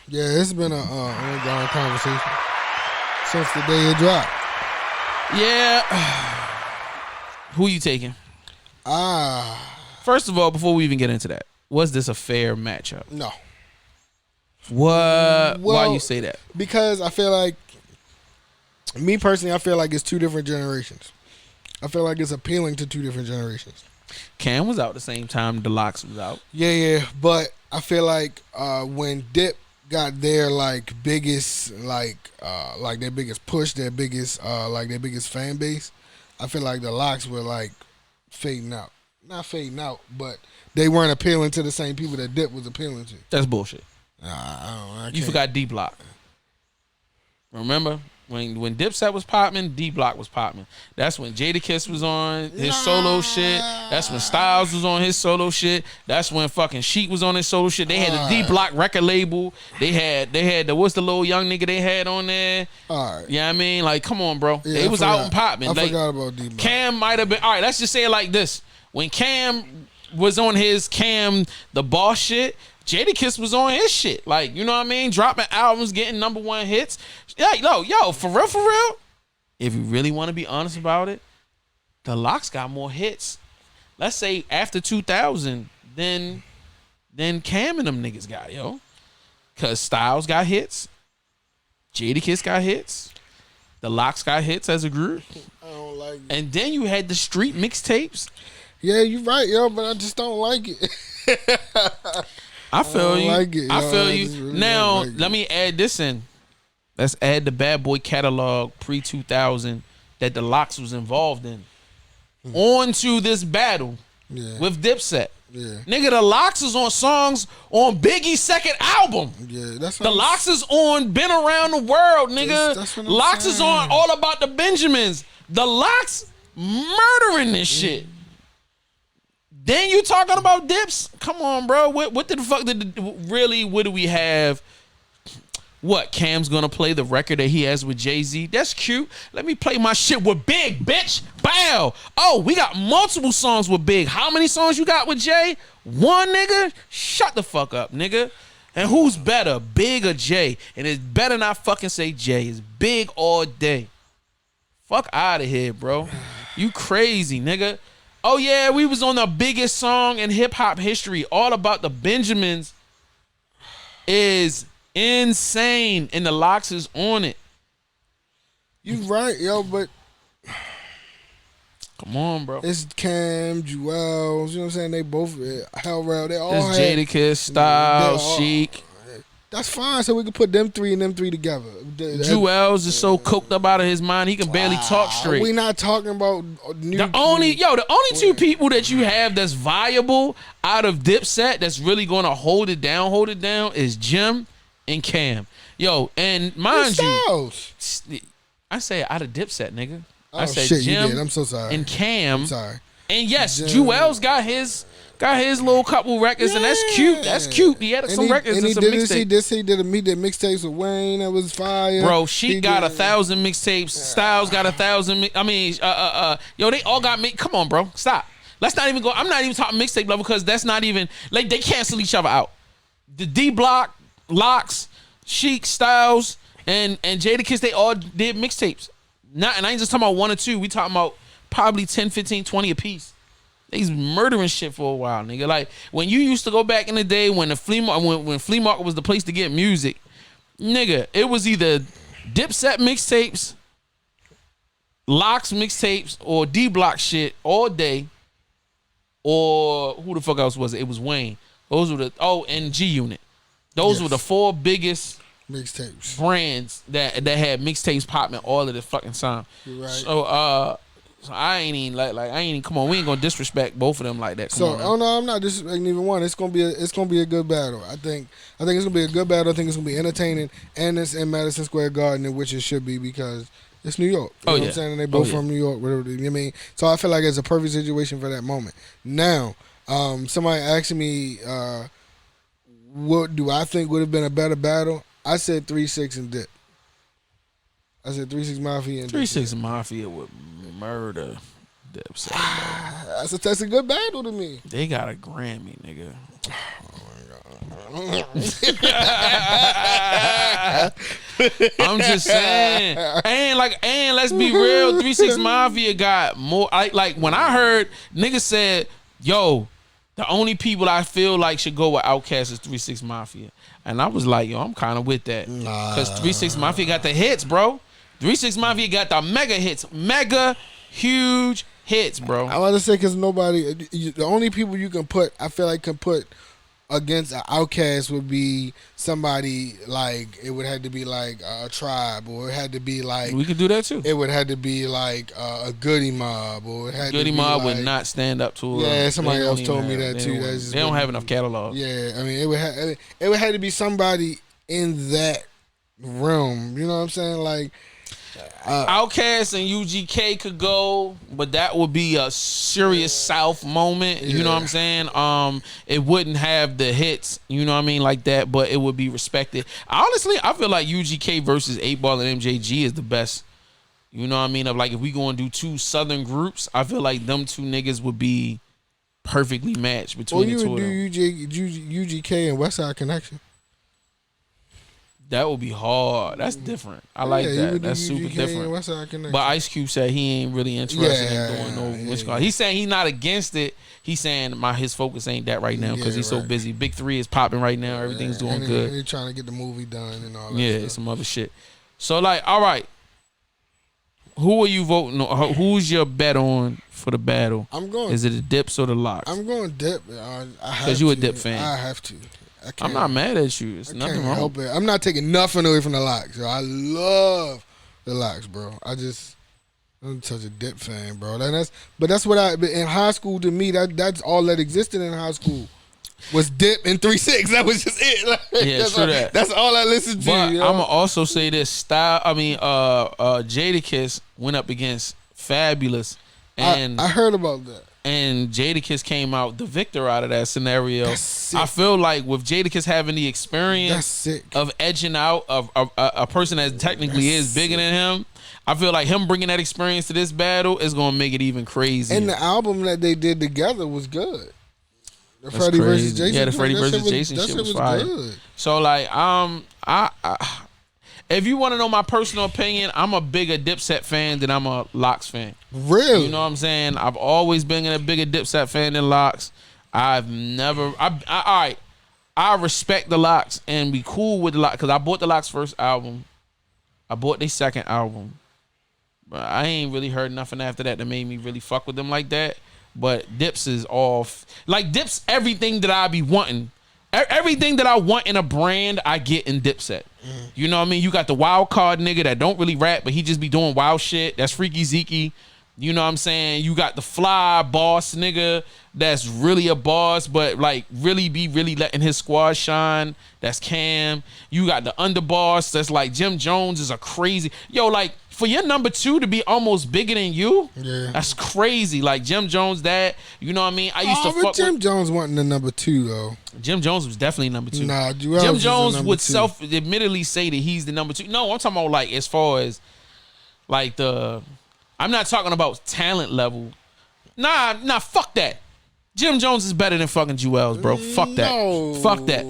S2: Yeah, it's been a ongoing conversation since the day it dropped.
S1: Yeah. Who you taking? First of all, before we even get into that, was this a fair matchup?
S2: No.
S1: What? Why you say that?
S2: Because I feel like, me personally, I feel like it's two different generations. I feel like it's appealing to two different generations.
S1: Cam was out the same time the Locks was out.
S2: Yeah, but I feel like when Dip got their like biggest like their biggest push, their biggest fan base, I feel like the Locks were like fading out. Not fading out, but they weren't appealing to the same people that Dip was appealing to.
S1: That's bullshit.
S2: I
S1: you forgot D Block. Remember? When Dipset was popping, D Block was popping. That's when Jadakiss was on his solo shit. That's when Styles was on his solo shit. That's when fucking Sheek was on his solo shit. They had the D Block record label. They had the what's the little young nigga they had on there?
S2: All right.
S1: You know what I mean? Like, come on, bro.
S2: Yeah,
S1: they was out and popping.
S2: I forgot about D Block.
S1: Cam might have been, all right, let's just say it like this. When Cam was on his Cam the Boss shit, Jadakiss was on his shit. Like, you know what I mean? Dropping albums, getting #1 hits. Like, yo, for real, if you really want to be honest about it, the Locks got more hits, let's say after 2000, than Cam and them niggas got, yo. Because Styles got hits. Jadakiss got hits. The Locks got hits as a group.
S2: I don't like it.
S1: And then you had the street mixtapes.
S2: Yeah, you're right, yo, but I just don't like it.
S1: I feel you.
S2: Like it,
S1: I feel you.
S2: really
S1: Now,
S2: like
S1: let me add this in. Let's add the Bad Boy catalog pre-2000 that the Locks was involved in onto this battle with Dipset.
S2: Yeah.
S1: Nigga, the Locks is on songs on Biggie's second album.
S2: Yeah, that's what
S1: the Locks is on Been Around the World, nigga.
S2: That's what I'm
S1: Locks
S2: saying.
S1: is on All About the Benjamins. The Locks murdering this shit. Then you talking about Dips? Come on, bro. What the fuck what do we have? What, Cam's gonna play the record that he has with Jay-Z? That's cute. Let me play my shit with Big, bitch. Bow. Oh, we got multiple songs with Big. How many songs you got with Jay? One, nigga? Shut the fuck up, nigga. And who's better, Big or Jay? And it better not fucking say Jay. It's Big all day. Fuck out of here, bro. You crazy, nigga. Oh, yeah, we was on the biggest song in hip-hop history. All About the Benjamins is insane, and the Locks is on it.
S2: You right, yo, but
S1: come on, bro.
S2: It's Cam, Jewels, you know what I'm saying? They both Hell Rail. They all
S1: it's
S2: had
S1: Jadakiss, Styles, Sheek.
S2: That's fine, so we can put them three together.
S1: Jewels is so coked up out of his mind he can barely talk straight.
S2: We not talking about
S1: the only two people that you have that's viable out of Dipset that's really gonna hold it down is Jim and Cam. Yo, and mind you, I say out of Dipset, nigga. I said
S2: shit,
S1: Jim,
S2: you did. I'm so sorry.
S1: And Cam.
S2: I'm sorry.
S1: And yes, Jewels got his little couple records, and that's cute. That's cute. He had some records and some mixtapes.
S2: He did mixtapes with Wayne that was fire.
S1: Bro, Sheek got 1,000 mixtapes. Styles got 1,000. Yo, they all got me. Come on, bro, stop. Let's not even go. I'm not even talking mixtape level because that's not even like they cancel each other out. The D Block, Locks, Chic, Styles, and Jadakiss, they all did mixtapes. Not, and I ain't just talking about 1 or 2. We talking about probably 10, 15, 20 a piece. They's murdering shit for a while, nigga. Like when you used to go back in the day when the flea market, when flea market was the place to get music, nigga, it was either Dipset mixtapes, Locks mixtapes, or D Block shit all day, or who the fuck else was it? It was Wayne. Those were and G Unit. Those were the 4 biggest
S2: mixtapes
S1: brands that had mixtapes popping all of the fucking time.
S2: Right.
S1: So I ain't even like I ain't even, come on, we ain't gonna disrespect both of them like that. Come on,
S2: no, I'm not disrespecting either one. It's gonna be a good battle. I think it's gonna be a good battle. I think it's gonna be entertaining, and it's in Madison Square Garden, in which it should be because it's New York. You know what I'm saying? And they both from New York, whatever. You know what I mean? So I feel like it's a perfect situation for that moment. Now, somebody asked me, what do I think would have been a better battle? I said 3-6 and Dip. I said 3-6 Mafia and
S1: 3-6 Mafia would murder Dipset. That's
S2: a good battle to me.
S1: They got a Grammy, nigga. I'm just saying. And let's be real, 3-6 Mafia got more. Like when I heard niggas said, yo, the only people I feel like should go with Outkast is 3-6 Mafia. And I was like, yo, I'm kind of with that. Because 3-6 Mafia got the hits, bro. 3-6 Mafia got the mega hits. Mega, huge hits, bro.
S2: I want to say because the only people you can put, I feel like can put against an Outkast would be somebody like, it would have to be like a Tribe, or it had to be like,
S1: we could do that too.
S2: It would have to be like a Goody Mob, or it had
S1: Goody
S2: to be
S1: Mob
S2: like,
S1: would not stand up to.
S2: Yeah, somebody else told me that too.
S1: They don't have enough catalog.
S2: Yeah, I mean, it would have to be somebody in that realm. You know what I'm saying? Like,
S1: Outkast and UGK could go, but that would be a serious South moment. You know what I'm saying? It wouldn't have the hits, you know what I mean, like that, but it would be respected. Honestly, I feel like UGK versus 8 Ball and MJG is the best. You know what I mean? Of like, if we gonna do 2 Southern groups, I feel like them 2 niggas would be perfectly matched between the 2 of them.
S2: You would do UGK and Westside Connection.
S1: That would be hard. That's different. I like that. That's super different. But Ice Cube said he ain't really interested in doing no witch card. He's saying he's not against it. He's saying his focus ain't that right now because he's so busy. Big 3 is popping right now. Everything's doing good.
S2: He's trying to get the movie done and all that.
S1: Yeah, some other shit. So like, all right, who are you voting on? Who's your bet on for the battle?
S2: I'm going.
S1: Is it the Dips or the Locks?
S2: I'm going Dip.
S1: Because you a Dip fan.
S2: I have to.
S1: I'm not mad at you. It's nothing wrong.
S2: Help it. I'm not taking nothing away from the Locks. Yo. I love the Locks, bro. I'm such a Dip fan, bro. But that's what in high school, to me, that's all that existed in high school was Dip and 3-6. That was just it. Like,
S1: yeah, true that.
S2: That's all I listened to.
S1: But I'm gonna also say this: Jadakiss went up against Fabulous, and
S2: I heard about that.
S1: And Jadakiss came out the victor out of that scenario. I feel like with Jadakiss having the experience of edging out of a person that technically is bigger than him, I feel like him bringing that experience to this battle is going to make it even crazy.
S2: And the album that they did together was good. The Freddie versus Jason.
S1: Yeah, the Freddie versus Jason shit was fire. Good. So like, if you want to know my personal opinion, I'm a bigger Dipset fan than I'm a Locks fan.
S2: Really?
S1: You know what I'm saying? I've always been a bigger Dipset fan than Locks. I've never. All right. I respect the Locks and be cool with the Locks because I bought the Locks' first album. I bought their second album. But I ain't really heard nothing after that made me really fuck with them like that. But Dips is off. Like, Dips, everything that I be wanting. Everything that I want in a brand, I get in Dipset. You know what I mean? You got the wild card nigga that don't really rap, but he just be doing wild shit. That's Freaky Zeke. You know what I'm saying? You got the fly boss nigga that's really a boss, but like really letting his squad shine. That's Cam. You got the underboss that's like Jim Jones is a crazy. Yo, like for your number 2 to be almost bigger than you, that's crazy. Like Jim Jones, that, you know what I mean? I used to fuck
S2: Jim
S1: with
S2: Jones wasn't the number 2 though.
S1: Jim Jones was definitely number 2.
S2: Nah,
S1: Jim Jones would self-admittedly say that he's the number 2. No, I'm talking about like as far as like I'm not talking about talent level. Nah, fuck that. Jim Jones is better than fucking Jewels, bro. Fuck that.
S2: No.
S1: Fuck that.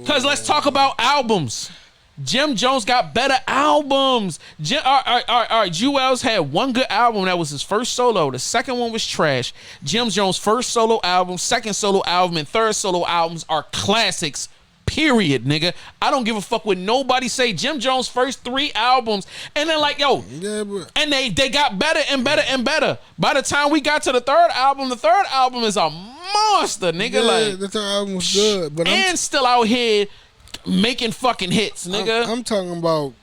S1: Cause let's talk about albums. Jim Jones got better albums. All right. Jewels had one good album that was his first solo. The second one was trash. Jim Jones' first solo album, second solo album, and third solo albums are classics. Period, nigga. I don't give a fuck what nobody say. Jim Jones' first 3 albums, and then like, yo, and they got better and better and better. By the time we got to the third album is a monster, nigga.
S2: Yeah,
S1: like
S2: the third album was good, but
S1: and still out here making fucking hits, nigga.
S2: I'm talking about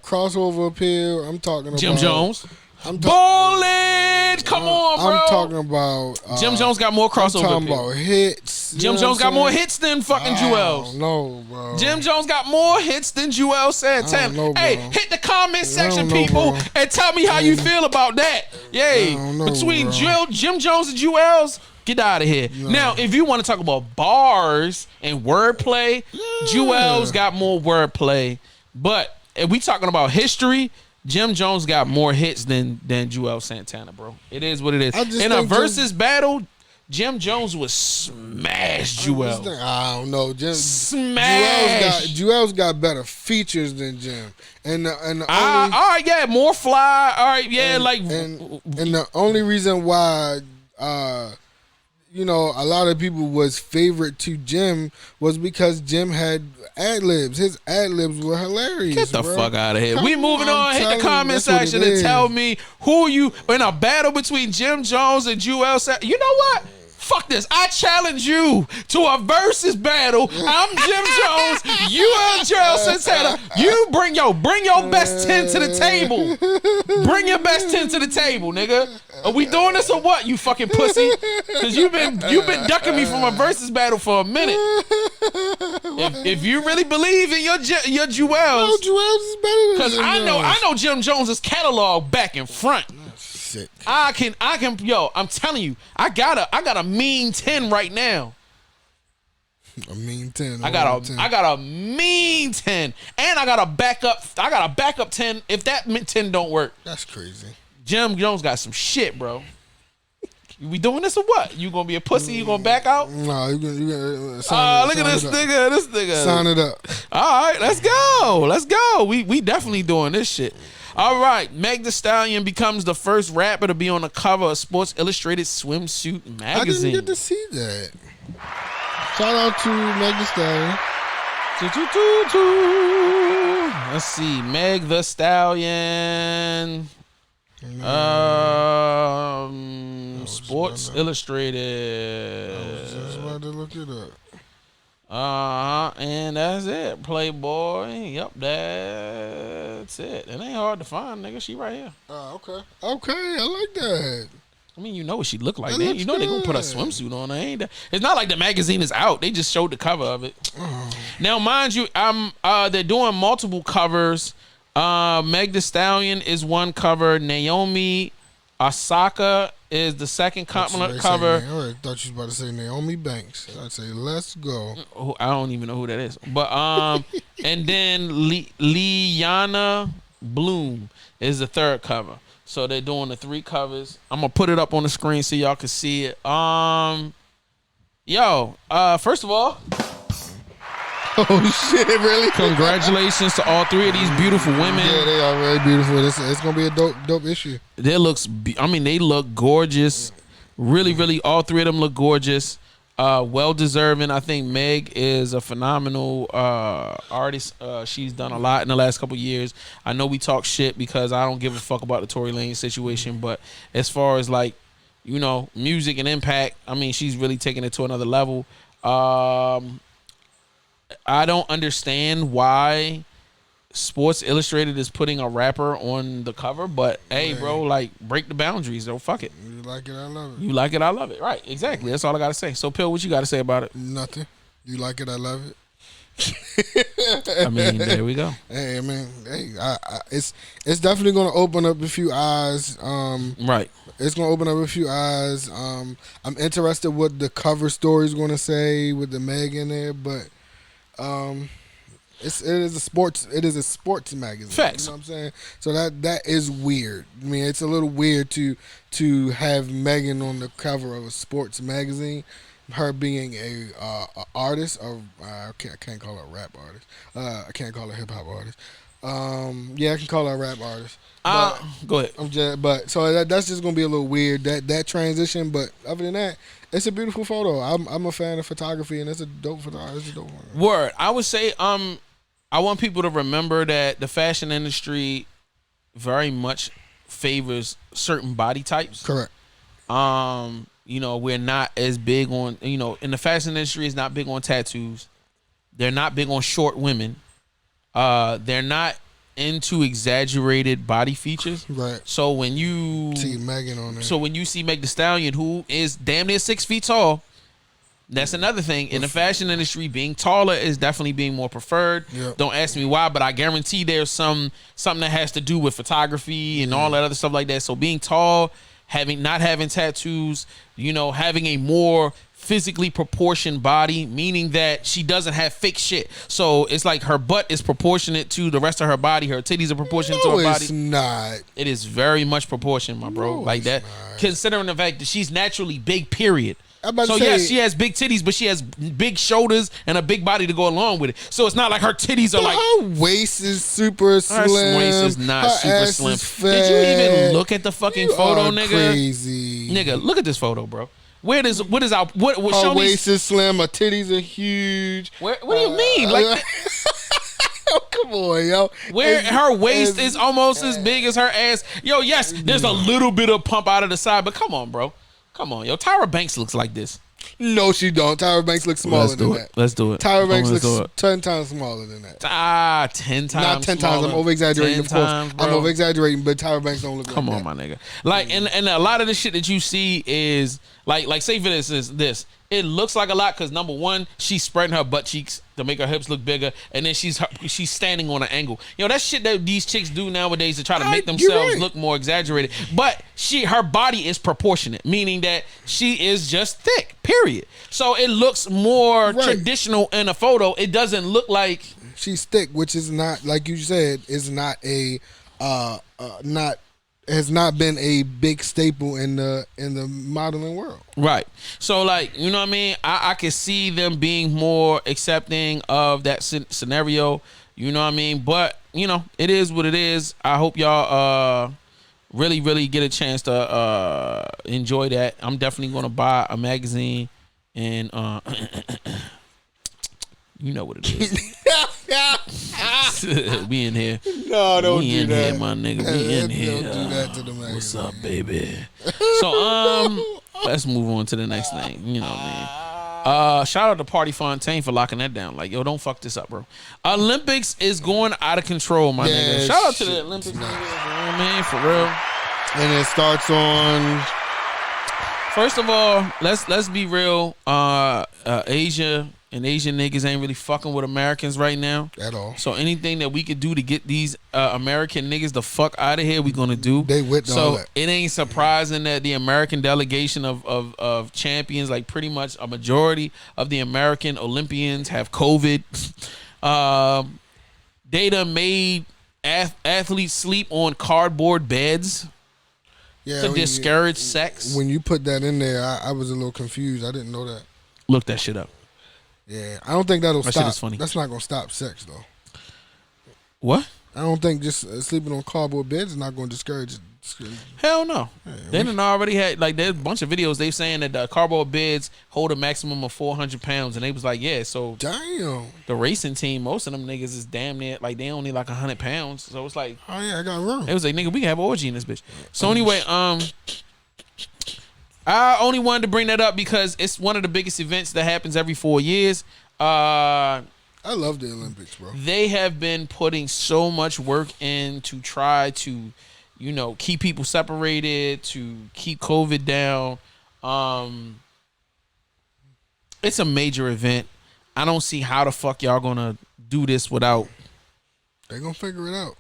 S2: Crossover Appeal. I'm talking about
S1: Jim Jones. Bowling, come on, bro.
S2: I'm talking about
S1: Jim Jones got more crossover.
S2: I'm talking about hits.
S1: Jim Jones got more hits than fucking Jewels.
S2: No, bro.
S1: Jim Jones got more hits than Jewel Santana. Hey, hit the comment section, people, and tell me how you feel about that. Yay. Between Jim Jones and Jewels, get out of here. No. Now, if you want to talk about bars and wordplay, Jewels got more wordplay. But if we talking about history, Jim Jones got more hits than Jewel Santana, bro. It is what it is. In a versus battle, Jim Jones would smash Jewel.
S2: I don't know.
S1: Smash.
S2: Jewel's got better features than Jim. And the only,
S1: all right, yeah, more fly. All right, yeah,
S2: and the only reason why a lot of people was favorite to Jim was because Jim had ad-libs. His ad-libs were hilarious.
S1: Get the fuck out of here. We moving on. Hit the comment section and tell me who you in a battle between Jim Jones and Jewel. You know what? Fuck this. I challenge you to a versus battle. I'm Jim Jones. You are Jewel Santana. You bring your best 10 to the table. Bring your best 10 to the table, nigga. Are we doing this or what, you fucking pussy? Because you've been ducking me from a versus battle for a minute. If you really believe in your Jewels,
S2: no, Jewels is better than
S1: because I know Jim Jones's catalog back and front.
S2: Sick.
S1: I can I'm telling you, I got a mean 10 right now.
S2: A mean 10.
S1: I got a mean 10. And I got a backup 10 if that 10 don't work.
S2: That's crazy.
S1: Jim Jones got some shit, bro. We doing this or what? You gonna be a pussy? You gonna back out?
S2: No, you gonna
S1: look at this nigga. This nigga.
S2: Sign it up.
S1: All right, let's go. We definitely doing this shit. All right, Meg The Stallion becomes the first rapper to be on the cover of Sports Illustrated swimsuit magazine.
S2: I didn't get to see that. Shout out to Meg The Stallion.
S1: Let's see, Meg The Stallion. Sports Illustrated.
S2: I was just about to look it up.
S1: And that's it. Playboy. Yep, that's it. It ain't hard to find, nigga. She right here.
S2: Okay, I like that.
S1: I mean, you know what she look like. You know they gonna put a swimsuit on her. Ain't it's not like the magazine is out. They just showed the cover of it. Now, mind you, they're doing multiple covers. Meg The Stallion is one cover. Naomi Osaka is the second cover.
S2: I thought you was about to say Naomi Banks. I'd say let's go.
S1: I don't even know who that is. But and then Liana Bloom is the third cover. So they're doing the 3 covers. I'm gonna put it up on the screen so y'all can see it. First of all,
S2: oh shit, really?
S1: Congratulations to all 3 of these beautiful women.
S2: Yeah, they are very beautiful. It's gonna be a dope issue.
S1: They look gorgeous. Really, really, all 3 of them look gorgeous. Well deserving. I think Meg is a phenomenal artist. She's done a lot in the last couple years. I know we talk shit because I don't give a fuck about the Tory Lanez situation, but as far as like, music and impact, I mean, she's really taking it to another level. I don't understand why Sports Illustrated is putting a rapper on the cover, but hey, bro, like, break the boundaries. Don't fuck it.
S2: You like it, I love it.
S1: You like it, I love it. Right, exactly. That's all I gotta say. So, Pill, what you gotta say about it?
S2: Nothing. You like it, I love it.
S1: I mean, there we go.
S2: Hey, I mean, it's definitely gonna open up a few eyes.
S1: Right.
S2: It's gonna open up a few eyes. I'm interested what the cover story is gonna say with the Meg in there, but It is a sports magazine.
S1: Facts.
S2: You know what I'm saying? So that is weird. I mean, it's a little weird to have Megan on the cover of a sports magazine. Her being a artist, or I can't call her a rap artist. I can't call her a hip hop artist. Yeah, I can call her a rap artist.
S1: Go ahead.
S2: So that's just gonna be a little weird that transition. But other than that, it's a beautiful photo. I'm a fan of photography, and it's a dope photo. It's a dope one.
S1: Word. I would say I want people to remember that the fashion industry very much favors certain body types.
S2: Correct.
S1: You know, we're not as big on, you know, in the fashion industry is not big on tattoos. They're not big on short women. They're not into exaggerated body features.
S2: Right.
S1: So when you
S2: see Megan on there.
S1: So when you see Meg The Stallion, who is damn near 6 feet tall, that's another thing. In the fashion industry, being taller is definitely being more preferred.
S2: Yep.
S1: Don't ask me why, but I guarantee there's something that has to do with photography and all that other stuff like that. So being tall, not having tattoos, you know, having a more physically proportioned body, meaning that she doesn't have fake shit. So it's like her butt is proportionate to the rest of her body. Her titties are proportionate to her body.
S2: It's not.
S1: It is very much proportioned, my bro. Like that.
S2: Not.
S1: Considering the fact that she's naturally big, period.
S2: So
S1: yes, she has big titties, but she has big shoulders and a big body to go along with it. So it's not like her titties are like
S2: her waist is super slim.
S1: Her waist is not
S2: her
S1: super
S2: ass
S1: slim.
S2: is fat.
S1: Did you even look at the fucking photo, nigga?
S2: Crazy,
S1: nigga. Look at this photo, bro. What is our
S2: her
S1: show
S2: waist
S1: me,
S2: is slim. Her titties are huge.
S1: what do you mean? Like,
S2: come on, yo.
S1: Where her waist is almost as big as her ass. Yo, yes, there's a little bit of pump out of the side, but come on, bro. Come on, yo. Tyra Banks looks like this.
S2: No, she don't. Tyra Banks looks smaller than that.
S1: Let's do it.
S2: Tyra Banks looks 10 times smaller than that.
S1: 10 times.
S2: Not 10 times. I'm over exaggerating, of course. I'm over exaggerating, but Tyra Banks don't look like that.
S1: Come on, my nigga. Like, and a lot of the shit that you see is like say for instance, this. It looks like a lot because number one, she's spreading her butt cheeks to make her hips look bigger, and then she's standing on an angle. You know, that shit that these chicks do nowadays to try to make themselves look more exaggerated. But her body is proportionate, meaning that she is just thick. Period. So it looks more traditional in a photo. It doesn't look like
S2: she's thick, which is not, like you said, is not a has not been a big staple in the modeling world. Right.
S1: So, like, you know what I mean? I can see them being more accepting of that scenario. You know what I mean? But, you know, it is what it is. I hope y'all really, really get a chance to enjoy that. I'm definitely going to buy a magazine and you know what it is. We in here.
S2: No, don't
S1: we
S2: do
S1: in
S2: that.
S1: Here, my nigga. We in here.
S2: Don't do that to the magazine.
S1: What's up, baby? So, let's move on to the next thing. You know what I mean? Shout out to Party Fontaine for locking that down. Like, yo, don't fuck this up, bro. Olympics is going out of control, my nigga. Shout out to the Olympics, nigga. You know what I mean? For real.
S2: And it starts on.
S1: First of all, let's be real. Asia and Asian niggas ain't really fucking with Americans right now
S2: at all.
S1: So anything that we could do to get these American niggas the fuck out of here, we gonna do.
S2: They with all that.
S1: It ain't surprising that the American delegation of champions, like pretty much a majority of the American Olympians, have COVID. They done made athletes sleep on cardboard beds.
S2: Yeah,
S1: to discourage sex.
S2: When you put that in there, I was a little confused. I didn't know that.
S1: Look that shit up.
S2: Yeah, I don't think that'll stop.
S1: Shit is funny.
S2: That's not gonna stop sex though.
S1: What?
S2: I don't think just sleeping on cardboard beds is not gonna discourage.
S1: Hell no. They done already had, like, there's a bunch of videos they saying that the cardboard beds hold a maximum of 400 pounds, and they was like, yeah, so
S2: damn.
S1: The racing team, most of them niggas is damn near, like, they only like 100 pounds. So it's like,
S2: oh yeah, I got room.
S1: It was like, nigga, we can have an orgy in this bitch. So anyway, I only wanted to bring that up because it's one of the biggest events that happens every 4 years.
S2: I love the Olympics, bro.
S1: They have been putting so much work in to try to, you know, keep people separated, to keep COVID down. It's a major event. I don't see how the fuck y'all gonna do this without.
S2: They gonna figure it out.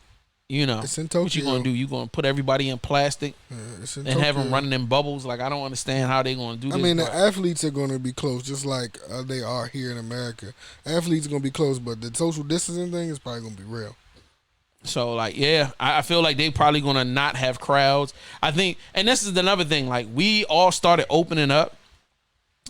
S1: You know,
S2: It's in
S1: what you
S2: Tokyo.
S1: gonna do? You gonna put everybody in plastic
S2: It's in
S1: and have them
S2: Tokyo.
S1: running in bubbles? Like, I don't understand how they gonna do this.
S2: I mean, the
S1: but-
S2: athletes are going to be close, just like they are here in America. Athletes are going to be close, but the social distancing thing is probably going to be real.
S1: So, like, yeah, I feel like they probably gonna not have crowds. I think, and this is another thing. Like, we all started opening up,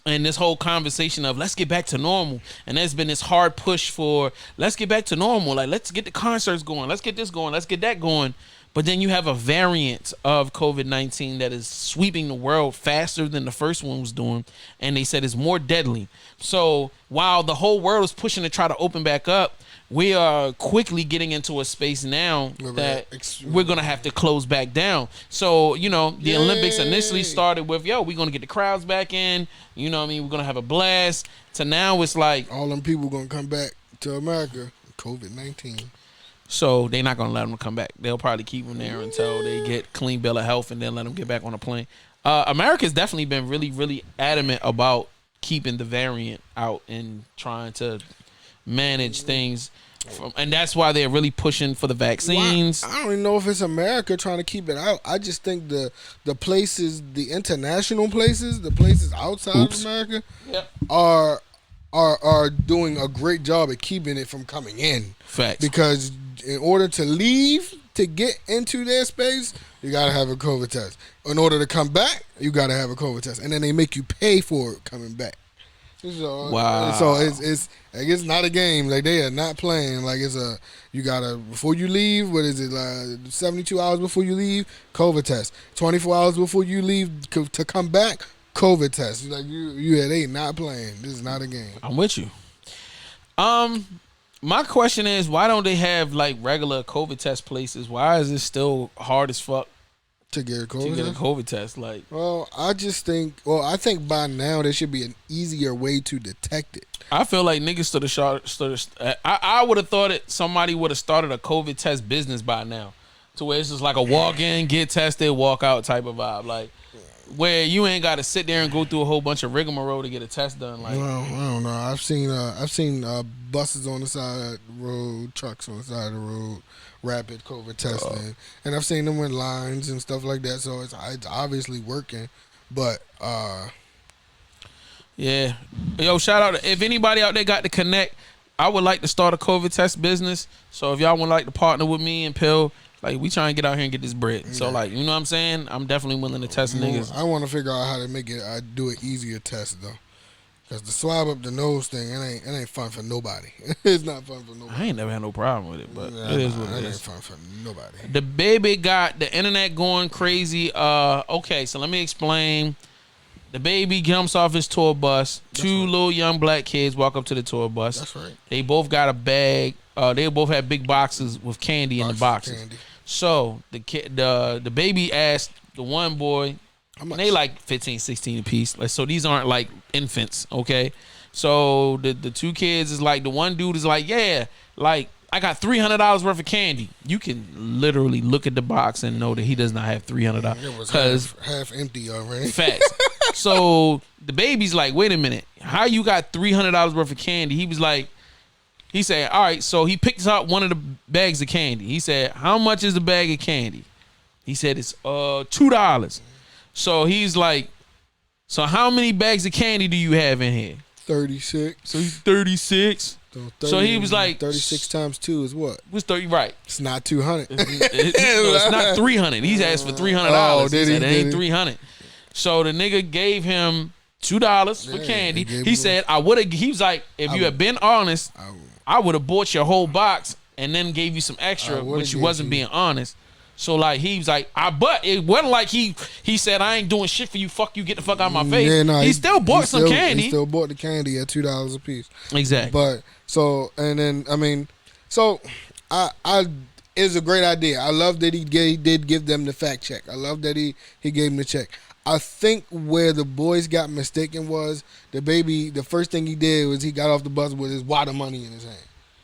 S1: and this whole conversation of let's get back to normal, and there's been this hard push for let's get back to normal. Like, let's get the concerts going, let's get this going, let's get that going. But then you have a variant of COVID-19 that is sweeping the world faster than the first one was doing, and they said it's more deadly. So while the whole world is pushing to try to open back up, we are quickly getting into a space now that we're going to have to close back down. So, you know, the Olympics initially started with, we're going to get the crowds back in. You know what I mean? We're going to have a blast. To now it's like,
S2: all them people going to come back to America, COVID-19.
S1: so they're not going to let them come back. They'll probably keep them there until they get clean bill of health and then let them get back on a plane. America's definitely been really, really adamant about keeping the variant out and trying to manage things. And that's why they're really pushing for the vaccines.
S2: I don't even know if it's America trying to keep it out. I just think the places, the international places, the places outside of America are doing a great job at keeping it from coming in.
S1: Facts.
S2: Because in order to leave to get into their space, you gotta have a COVID test. In order to come back, you gotta have a COVID test, and then they make you pay for it coming back. So,
S1: wow.
S2: So it's like, it's not a game. Like, they are not playing. Like, you gotta, before you leave, what is it, like 72 hours before you leave, COVID test. 24 hours before you leave to come back, COVID test. Like, they not playing. This is not a game.
S1: I'm with you. My question is, why don't they have like regular COVID test places? Why is it still hard as fuck
S2: To get a
S1: to
S2: COVID
S1: get a
S2: test?
S1: COVID test? Like,
S2: Well, I think by now there should be an easier way to detect it.
S1: I feel like niggas I would have thought it. Somebody would have started a COVID test business by now, to where it's just like a walk in, get tested, walk out type of vibe. Like, where you ain't got to sit there and go through a whole bunch of rigmarole to get a test done. Like,
S2: Well, I don't know. I've seen buses on the side of the road, trucks on the side of the road, rapid COVID testing, and I've seen them in lines and stuff like that. So it's obviously working, but
S1: yeah. Yo, shout out. If anybody out there got to connect, I would like to start a COVID test business. So if y'all would like to partner with me and Pill, like, we try and get out here and get this bread. So, like, you know what I'm saying? I'm definitely willing to test niggas.
S2: I want to figure out how to make it. Do an easier test though, because the swab up the nose thing, it ain't fun for nobody. It's not fun for nobody.
S1: I ain't never had no problem with it, but it is what it
S2: ain't
S1: is.
S2: fun for nobody.
S1: The baby got the internet going crazy. Okay, so let me explain. The baby jumps off his tour bus. Two little young black kids walk up to the tour bus.
S2: That's right.
S1: They both got a bag. They both had big boxes with candy in the boxes.
S2: Candy.
S1: So the baby asked the one boy,
S2: How much?
S1: they like 15, 16 a piece. Like, so these aren't like infants, okay? So the two kids is like, the one dude is like, yeah, like, I got $300 worth of candy. You can literally look at the box and know that he does not have $300.
S2: It was
S1: Because
S2: half empty already.
S1: facts. So the baby's like, wait a minute, how you got $300 worth of candy? He was like, he said, all right, so he picks out one of the bags of candy. He said, how much is the bag of candy? He said, it's $2. So he's like, so how many bags of candy do you have in here?
S2: 36.
S1: So he's 36. So he was like,
S2: 36 times 2 is what?
S1: What's 30? Right.
S2: It's not 200.
S1: It's not 300. He's asked for $300.
S2: Oh,
S1: He
S2: did
S1: said,
S2: he?
S1: it
S2: Did
S1: ain't
S2: he?
S1: 300. So the nigga gave him $2 for
S2: Yeah,
S1: candy.
S2: he gave
S1: He
S2: him-
S1: said, I would have, he was like, if you had been honest, I would have bought your whole box and then gave you some extra,
S2: would've
S1: but you
S2: gave
S1: wasn't
S2: you-
S1: being honest. So like he was like, but it wasn't like he said, I ain't doing shit for you. Fuck you, get the fuck out of my face.
S2: Yeah, no,
S1: he still bought some candy.
S2: He still bought the candy at $2 a piece.
S1: Exactly.
S2: But so, and then I mean, so I it's a great idea. I love that he did give them the fact check. I love that he gave them the check. I think where the boys got mistaken was the baby. The first thing he did was he got off the bus with his wad of money in his hand.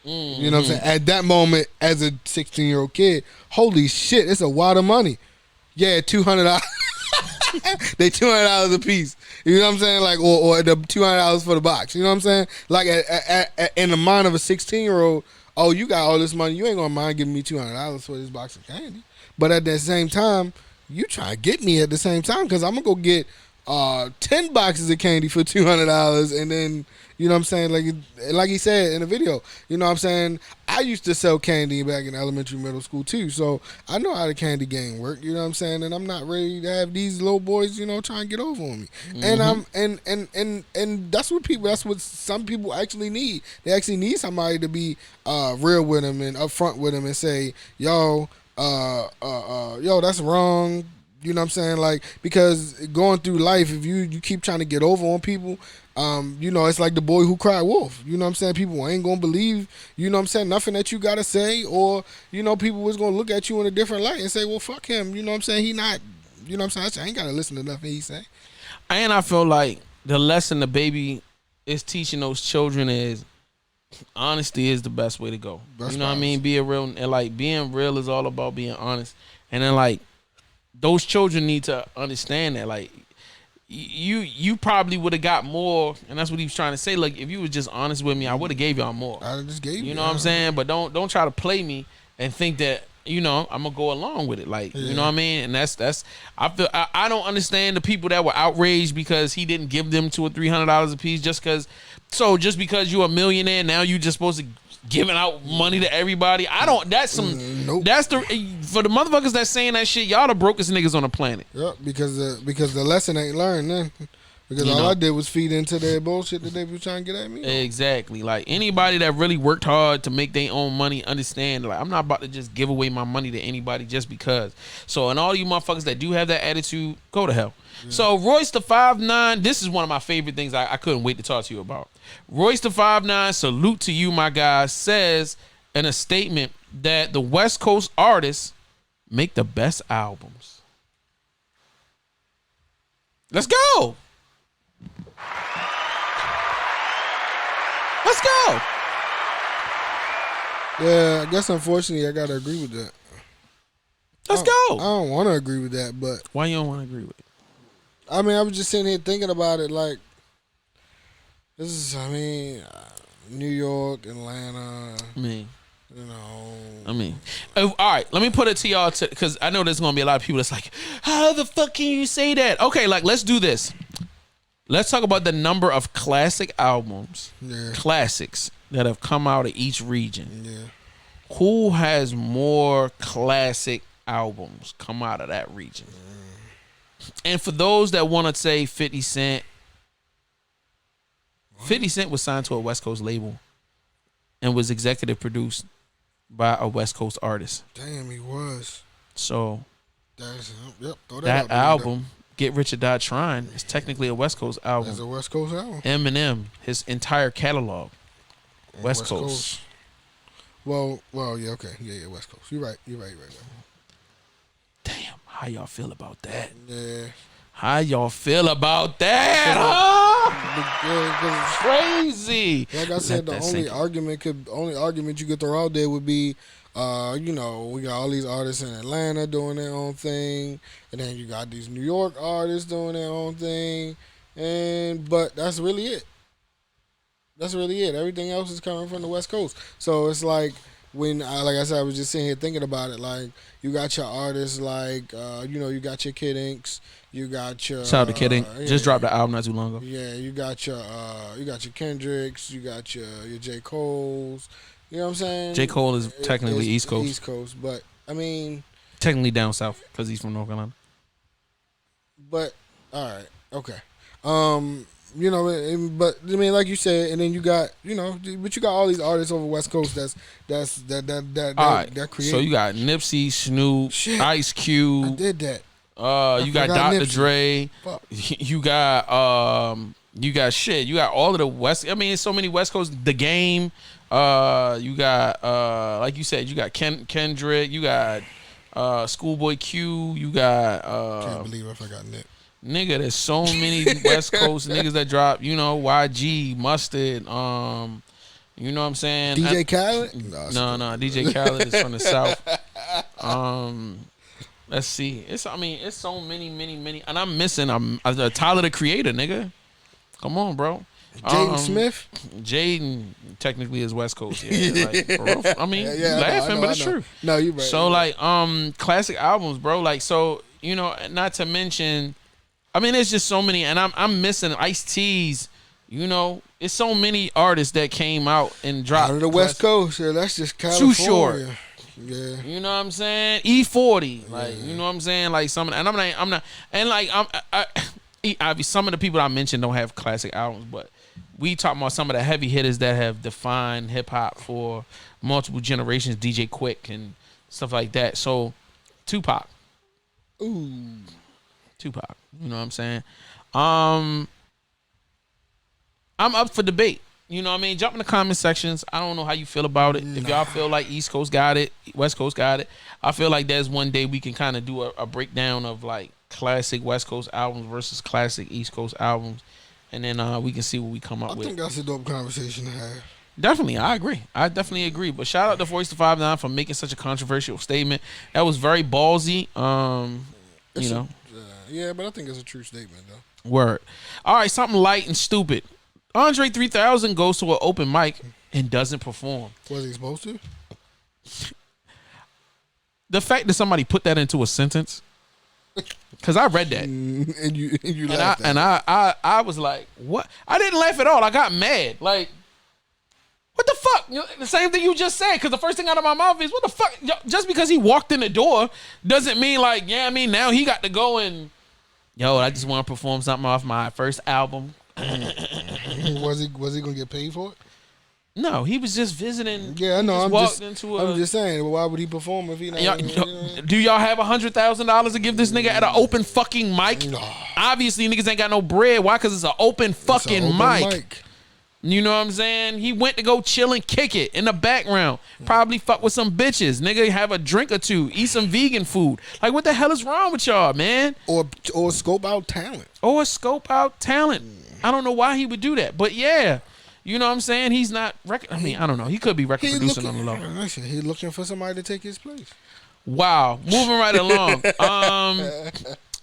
S1: Mm-hmm.
S2: You know what I'm saying? At that moment, as a 16-year-old kid, holy shit, it's a wad of money. Yeah, $200. They $200 a piece. You know what I'm saying? Like, or the $200 for the box. You know what I'm saying? Like, in the mind of a 16-year-old, oh, you got all this money, you ain't gonna mind giving me $200 for this box of candy. But at the same time, you try to get me at the same time because I'm gonna go get 10 boxes of candy for $200, and then you know what I'm saying, like he said in the video, you know what I'm saying. I used to sell candy back in elementary, middle school too, so I know how the candy game work. You know what I'm saying, and I'm not ready to have these little boys, you know, trying to get over on me. And I'm and that's what some people actually need. They actually need somebody to be real with them and upfront with them and say, yo, that's wrong. You know what I'm saying? Like, because going through life, if you keep trying to get over on people, you know, it's like the boy who cried wolf. You know what I'm saying? People ain't going to believe, you know what I'm saying, nothing that you got to say, or, you know, people was going to look at you in a different light and say, well, fuck him. You know what I'm saying? He not, you know what I'm saying? I ain't got to listen to nothing he say.
S1: And I feel like the lesson the baby is teaching those children is honesty is the best way to go.
S2: Best
S1: you know what I
S2: policy.
S1: mean? Being real, and like being real is all about being honest. And then like those children need to understand that like you probably would have got more, and that's what he was trying to say. Like if you was just honest with me, I would have gave y'all more.
S2: I just gave
S1: You know what I'm saying? But don't try to play me and think that, you know, I'm gonna go along with it. Like, you know what I mean? And that's I feel I don't understand the people that were outraged because he didn't give them $200 or $300 a piece just because you're a millionaire, now you just supposed to giving out money to everybody. I don't. That's some.
S2: Nope.
S1: That's the for the motherfuckers that's saying that shit. Y'all the brokest niggas on the planet.
S2: Yep, because the lesson ain't learned then. Because
S1: You
S2: all
S1: know.
S2: I did was feed into their bullshit that they were trying to get at me.
S1: Exactly. Like anybody that really worked hard to make their own money, understand. Like I'm not about to just give away my money to anybody just because. So, and all you motherfuckers that do have that attitude, go to hell. Yeah. So Royce the 5'9", this is one of my favorite things. I couldn't wait to talk to you about. Royce the 5'9", salute to you, my guy, says in a statement that the West Coast artists make the best albums. Let's go. Let's go.
S2: Yeah, I guess unfortunately I gotta agree with that.
S1: Let's
S2: I
S1: go.
S2: don't want to agree with that, but
S1: Why you don't want to agree with it?
S2: I mean, I was just sitting here thinking about it. Like, this is, New York, Atlanta. You know.
S1: All right, let me put it to y'all, because I know there's going to be a lot of people that's like, how the fuck can you say that? Okay, like, let's do this. Let's talk about the number of classic albums, classics, that have come out of each region.
S2: Yeah.
S1: Who has more classic albums come out of that region? And for those that want to say 50 Cent, 50 Cent was signed to a West Coast label and was executive produced by a West Coast artist.
S2: Damn, he was.
S1: So
S2: throw
S1: that album, Get Rich or Die Trying, is technically a West Coast album.
S2: That's a West Coast album.
S1: Eminem, his entire catalog, West Coast.
S2: Well, yeah, okay. Yeah, West Coast. You're right.
S1: Damn, how y'all feel about that?
S2: Yeah.
S1: How y'all feel about that? Crazy.
S2: Like I said, the only argument you could throw out there would be, we got all these artists in Atlanta doing their own thing, and then you got these New York artists doing their own thing, but that's really it. Everything else is coming from the West Coast. So it's like when, like I said, I was just sitting here thinking about it. Like you got your artists, like you got your Kid Inks, you got your
S1: shout out to Kid Ink. Just dropped the album not too long ago.
S2: Yeah, you got your Kendricks, you got your J. Cole's. You know what I'm saying?
S1: J. Cole is technically East Coast.
S2: East Coast, but I mean,
S1: technically down south because he's from North Carolina.
S2: But all right, okay. But I mean, like you said, and then you got, but you got all these artists over West Coast that create.
S1: So you got Nipsey, Snoop, Ice Cube.
S2: I did that.
S1: You got Dr.
S2: Nipsey.
S1: Dre.
S2: Fuck.
S1: You got You got all of the West. I mean, it's so many West Coast. The Game. You got like you said, you got Kendrick. You got Schoolboy Q. You got
S2: Can't believe I forgot Nick.
S1: Nigga, there's so many West Coast niggas that drop, YG, Mustard, you know what I'm saying?
S2: DJ Khaled?
S1: No, DJ Khaled is from the South. Let's see. It's so many, and I'm missing Tyler the Creator, nigga. Come on, bro.
S2: Jaden Smith.
S1: Jaden technically is West Coast. Yeah, like, for real. I mean, you laughing, but it's true.
S2: No, you right.
S1: So like, classic albums, bro. Like, so you know, not to mention, I mean, there's just so many, and I'm missing Ice-T's. You know, it's so many artists that came out and dropped
S2: out of the West Coast. Yeah, that's just California.
S1: Too Short.
S2: Yeah.
S1: You know what I'm saying? E40. Like, you know what I'm saying? Like some, and I'm not, and like some of the people I mentioned don't have classic albums, but we talking about some of the heavy hitters that have defined hip hop for multiple generations. DJ Quick and stuff like that. So, Tupac.
S2: Ooh.
S1: Tupac. You know what I'm saying? I'm up for debate. You know what I mean? Jump in the comment sections. I don't know how you feel about it. If y'all feel like East Coast got it, West Coast got it, I feel like there's one day we can kind of do a breakdown of like classic West Coast albums versus classic East Coast albums. And then we can see what we come up with.
S2: I think that's a dope conversation to have.
S1: Definitely, I agree. I definitely agree. But shout out to Voice to 5'9" for making such a controversial statement. That was very ballsy. You know.
S2: Yeah, but I think it's a true statement though.
S1: Word. All right, something light and stupid. Andre 3000 goes to an open mic and doesn't perform.
S2: Was he supposed to?
S1: The fact that somebody put that into a sentence, because I read that
S2: and you laughed at it.
S1: I was like, what? I didn't laugh at all. I got mad. Like, what the fuck? You know, the same thing you just said. Because the first thing out of my mouth is, what the fuck? Just because he walked in the door doesn't mean like, yeah, I mean now he got to go and, yo, I just want to perform something off my first album.
S2: Was he gonna get paid for it?
S1: No, he was just visiting.
S2: Yeah, I know.
S1: I'm
S2: just saying. Well, why would he perform if he not?
S1: Do y'all have $100,000 to give this nigga at an open fucking mic?
S2: No.
S1: Obviously, niggas ain't got no bread. Why? Because it's an open fucking mic. You know what I'm saying? He went to go chill and kick it in the background. Probably fuck with some bitches. Nigga, have a drink or two. Eat some vegan food. Like, what the hell is wrong with y'all, man?
S2: Or scope out talent.
S1: I don't know why he would do that. But yeah, you know what I'm saying? He's not, I mean, I don't know. He could be record producing on the low.
S2: Listen, he's looking for somebody to take his place.
S1: Wow. Moving right along.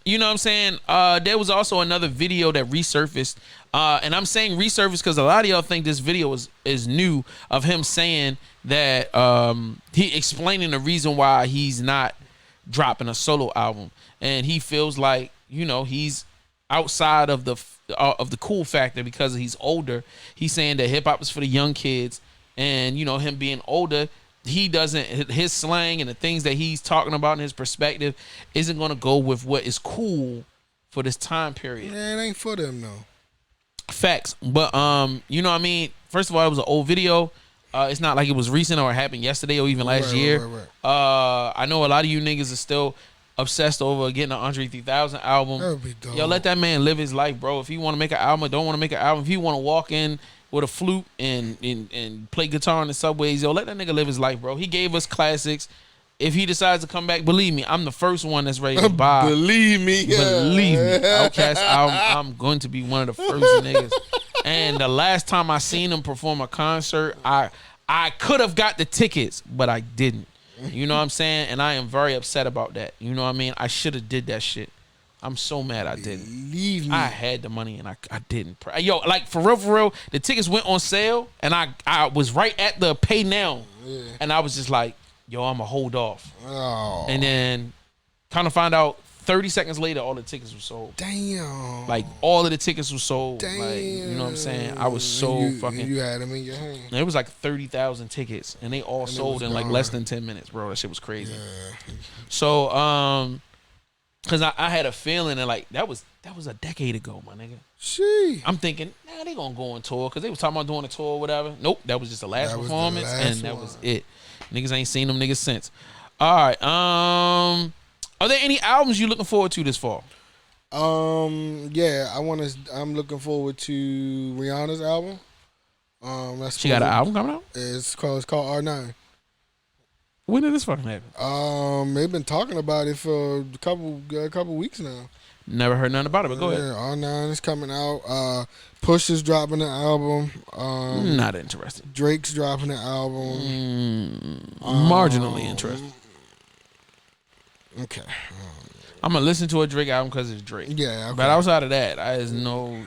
S1: You know what I'm saying? There was also another video that resurfaced. And I'm saying resurfaced because a lot of y'all think this video is new, of him saying that he explaining the reason why he's not dropping a solo album. And he feels like, you know, he's outside of the cool factor because he's older. He's saying that hip hop is for the young kids, and you know, him being older, his slang and the things that he's talking about in his perspective isn't going to go with what is cool for this time period.
S2: Yeah, it ain't for them though.
S1: Facts. But you know what I mean? First of all, it was an old video. It's not like it was recent or it happened yesterday or even last year. Right. I know a lot of you niggas are still obsessed over getting an Andre 3000 album.
S2: That would be dope.
S1: Yo, let that man live his life, bro. If he want to make an album or don't want to make an album, if he want to walk in with a flute and play guitar in the subways, yo, let that nigga live his life, bro. He gave us classics. If he decides to come back, believe me, I'm the first one that's ready to buy.
S2: Believe me.
S1: Outkast album, I'm going to be one of the first niggas. And the last time I seen him perform a concert, I could have got the tickets, but I didn't. You know what I'm saying? And I am very upset about that. You know what I mean? I should have did that shit. I'm so mad I didn't.
S2: Believe me.
S1: I had the money and I didn't. Yo, like for real, the tickets went on sale and I was right at the pay now. Yeah. And I was just like, yo, I'm going to hold off.
S2: Oh.
S1: And then kind of find out 30 seconds later, all the tickets were sold.
S2: Damn.
S1: Like, all of the tickets were sold.
S2: Damn.
S1: Like, you know what I'm saying? I was so
S2: You had them in your hand.
S1: It was like 30,000 tickets, and they all sold in like less than 10 minutes, bro. That shit was crazy.
S2: Yeah.
S1: So, because I had a feeling that, like, that was a decade ago, my nigga. I'm thinking, nah, they gonna go on tour, because they was talking about doing a tour or whatever. Nope, that was just the last performance, and that was it. Niggas ain't seen them niggas since. All right, are there any albums you looking forward to this fall?
S2: Yeah, I'm looking forward to Rihanna's album.
S1: She got an album coming out?
S2: It's called R9.
S1: When did this fucking happen?
S2: They've been talking about it for a couple weeks now.
S1: Never heard nothing about it, but go ahead.
S2: R9 is coming out. Push is dropping the album.
S1: Not interested.
S2: Drake's dropping the album.
S1: Marginally interested.
S2: Okay.
S1: I'm gonna listen to a Drake album because it's Drake.
S2: Yeah. Okay.
S1: But outside of that,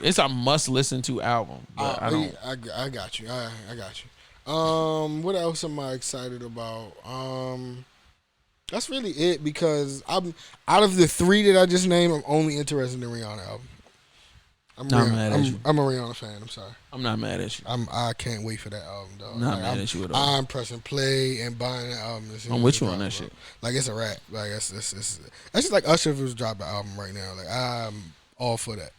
S1: it's a must listen to album. But I don't.
S2: I got you. I got you. What else am I excited about? That's really it because I'm out of the 3 that I just named. I'm only interested in the Rihanna album. I'm a Rihanna fan. I'm sorry.
S1: I'm not mad at you.
S2: I can't wait for that album, though.
S1: Not mad at you at all.
S2: I'm pressing play and buying that album.
S1: I'm with you on that shit.
S2: Like it's a wrap. Like it's just like Usher was dropping an album right now. Like I'm all for that.